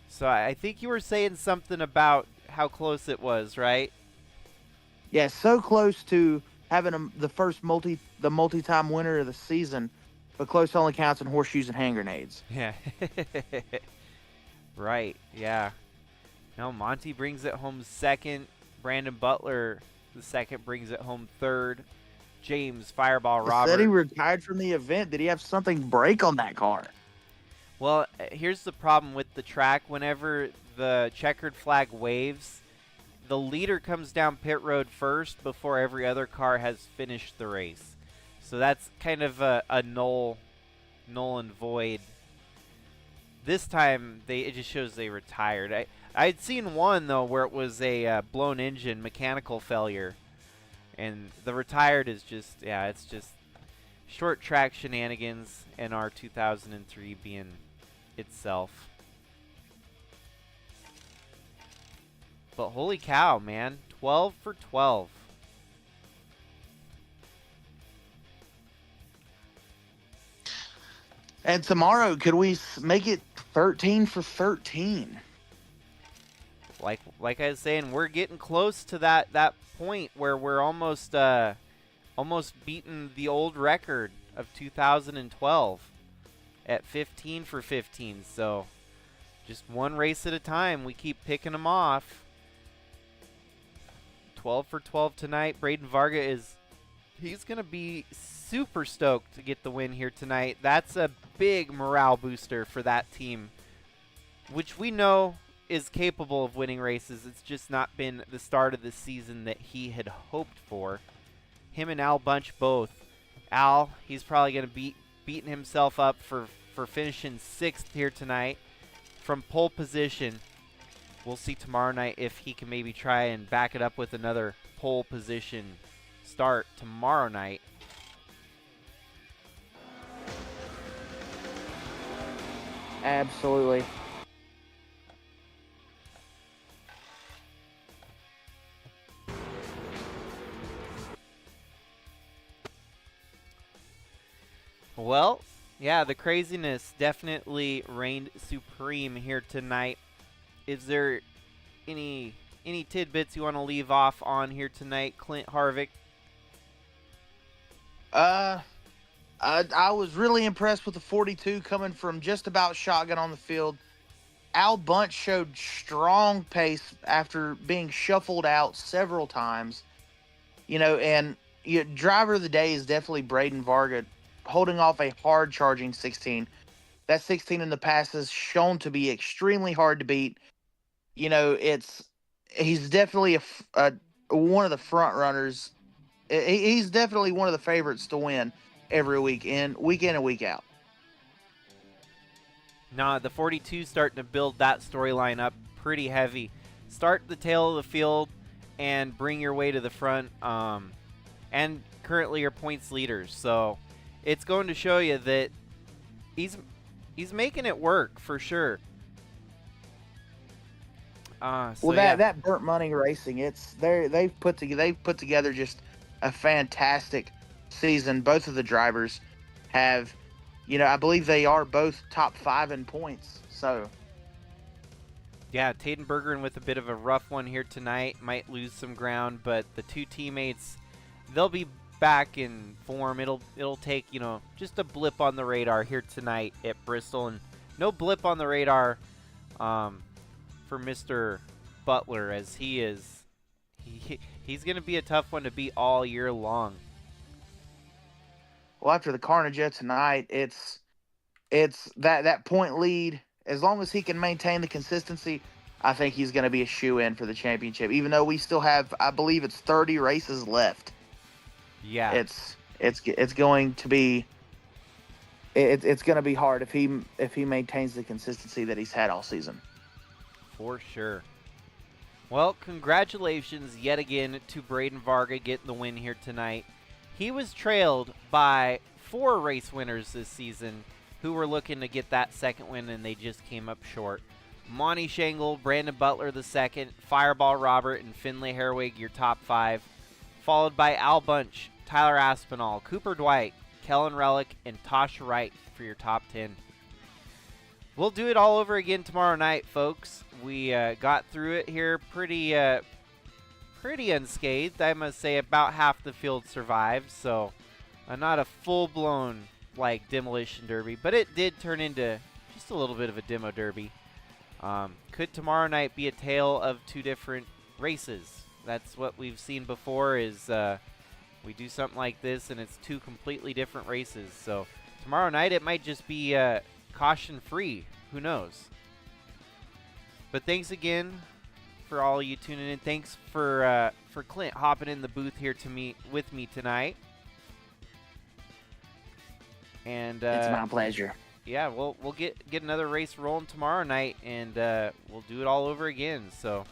so I think you were saying something about how close it was, right? Yeah, so close to having the first multi-time winner of the season, but close only counts in horseshoes and hand grenades. Yeah. Right, yeah. No, Monty brings it home second. Brandon Butler, the second, brings it home third. James Fireball Robert. Said he retired from the event. Did he have something break on that car? Well, here's the problem with the track. Whenever the checkered flag waves, the leader comes down pit road first before every other car has finished the race. So that's kind of a null and void. This time, it just shows they retired. I'd seen one, though, where it was a blown engine, mechanical failure. And the retired is just, yeah, it's just short track shenanigans, NR2003 being itself. But holy cow, man, 12 for 12. And tomorrow, could we make it 13 for 13? Like I was saying, we're getting close to that point where we're almost beating the old record of 2012 at 15 for 15. So just one race at a time, we keep picking them off. 12 for 12 tonight. Braden Varga he's going to be super stoked to get the win here tonight. That's a big morale booster for that team, which we know is capable of winning races. It's just not been the start of the season that he had hoped for. Him and Al Bunch both. Al, he's probably going to be beating himself up for finishing 6th here tonight from pole position. We'll see tomorrow night if he can maybe try and back it up with another pole position start tomorrow night. Absolutely. Well, yeah, the craziness definitely reigned supreme here tonight. Is there any tidbits you want to leave off on here tonight, Clint Harvick? I was really impressed with the 42 coming from just about shotgun on the field. Al Bunch showed strong pace after being shuffled out several times. And driver of the day is definitely Braden Varga, holding off a hard charging 16. That 16 in the past has shown to be extremely hard to beat. He's definitely one of the front runners. He's definitely one of the favorites to win every week in and week out. Nah, the 42 starting to build that storyline up pretty heavy. Start the tail of the field and bring your way to the front. And currently your points leaders. So it's going to show you that he's making it work for sure. That Burnt Money Racing, they've put together just a fantastic season. Both of the drivers have, I believe they are both top 5 in points. So yeah, Taden Bergeron with a bit of a rough one here tonight, might lose some ground, but the 2 teammates, they'll be back in form. It'll take, just a blip on the radar here tonight at Bristol, and no blip on the radar for Mr. Butler, as he's going to be a tough one to beat all year long. Well, after the carnage of tonight, it's that point lead. As long as he can maintain the consistency, I think he's going to be a shoe-in for the championship. Even though we still have, I believe it's 30 races left. Yeah. It's going to be it's going to be hard if he maintains the consistency that he's had all season. For sure. Well, congratulations yet again to Braden Varga getting the win here tonight. He was trailed by 4 race winners this season who were looking to get that second win, and they just came up short. Monty Shangle, Brandon Butler the second, Fireball Robert, and Finlay Herwig your top 5, followed by Al Bunch, Tyler Aspinall, Cooper Dwight, Kellen Relic, and Tasha Wright for your top 10. We'll do it all over again tomorrow night, folks. We got through it here pretty unscathed. I must say about half the field survived, so not a full-blown like demolition derby, but it did turn into just a little bit of a demo derby. Could tomorrow night be a tale of 2 different races? That's what we've seen before, is we do something like this and it's 2 completely different races. So tomorrow night it might just be caution free. Who knows? But thanks again for all you tuning in. Thanks for Clint hopping in the booth here with me tonight. And It's my pleasure. Yeah, we'll get another race rolling tomorrow night, and we'll do it all over again. So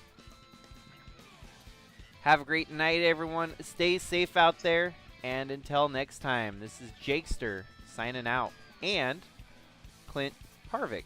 have a great night, everyone. Stay safe out there, and until next time, this is Jakester signing out, and Clint Harvick.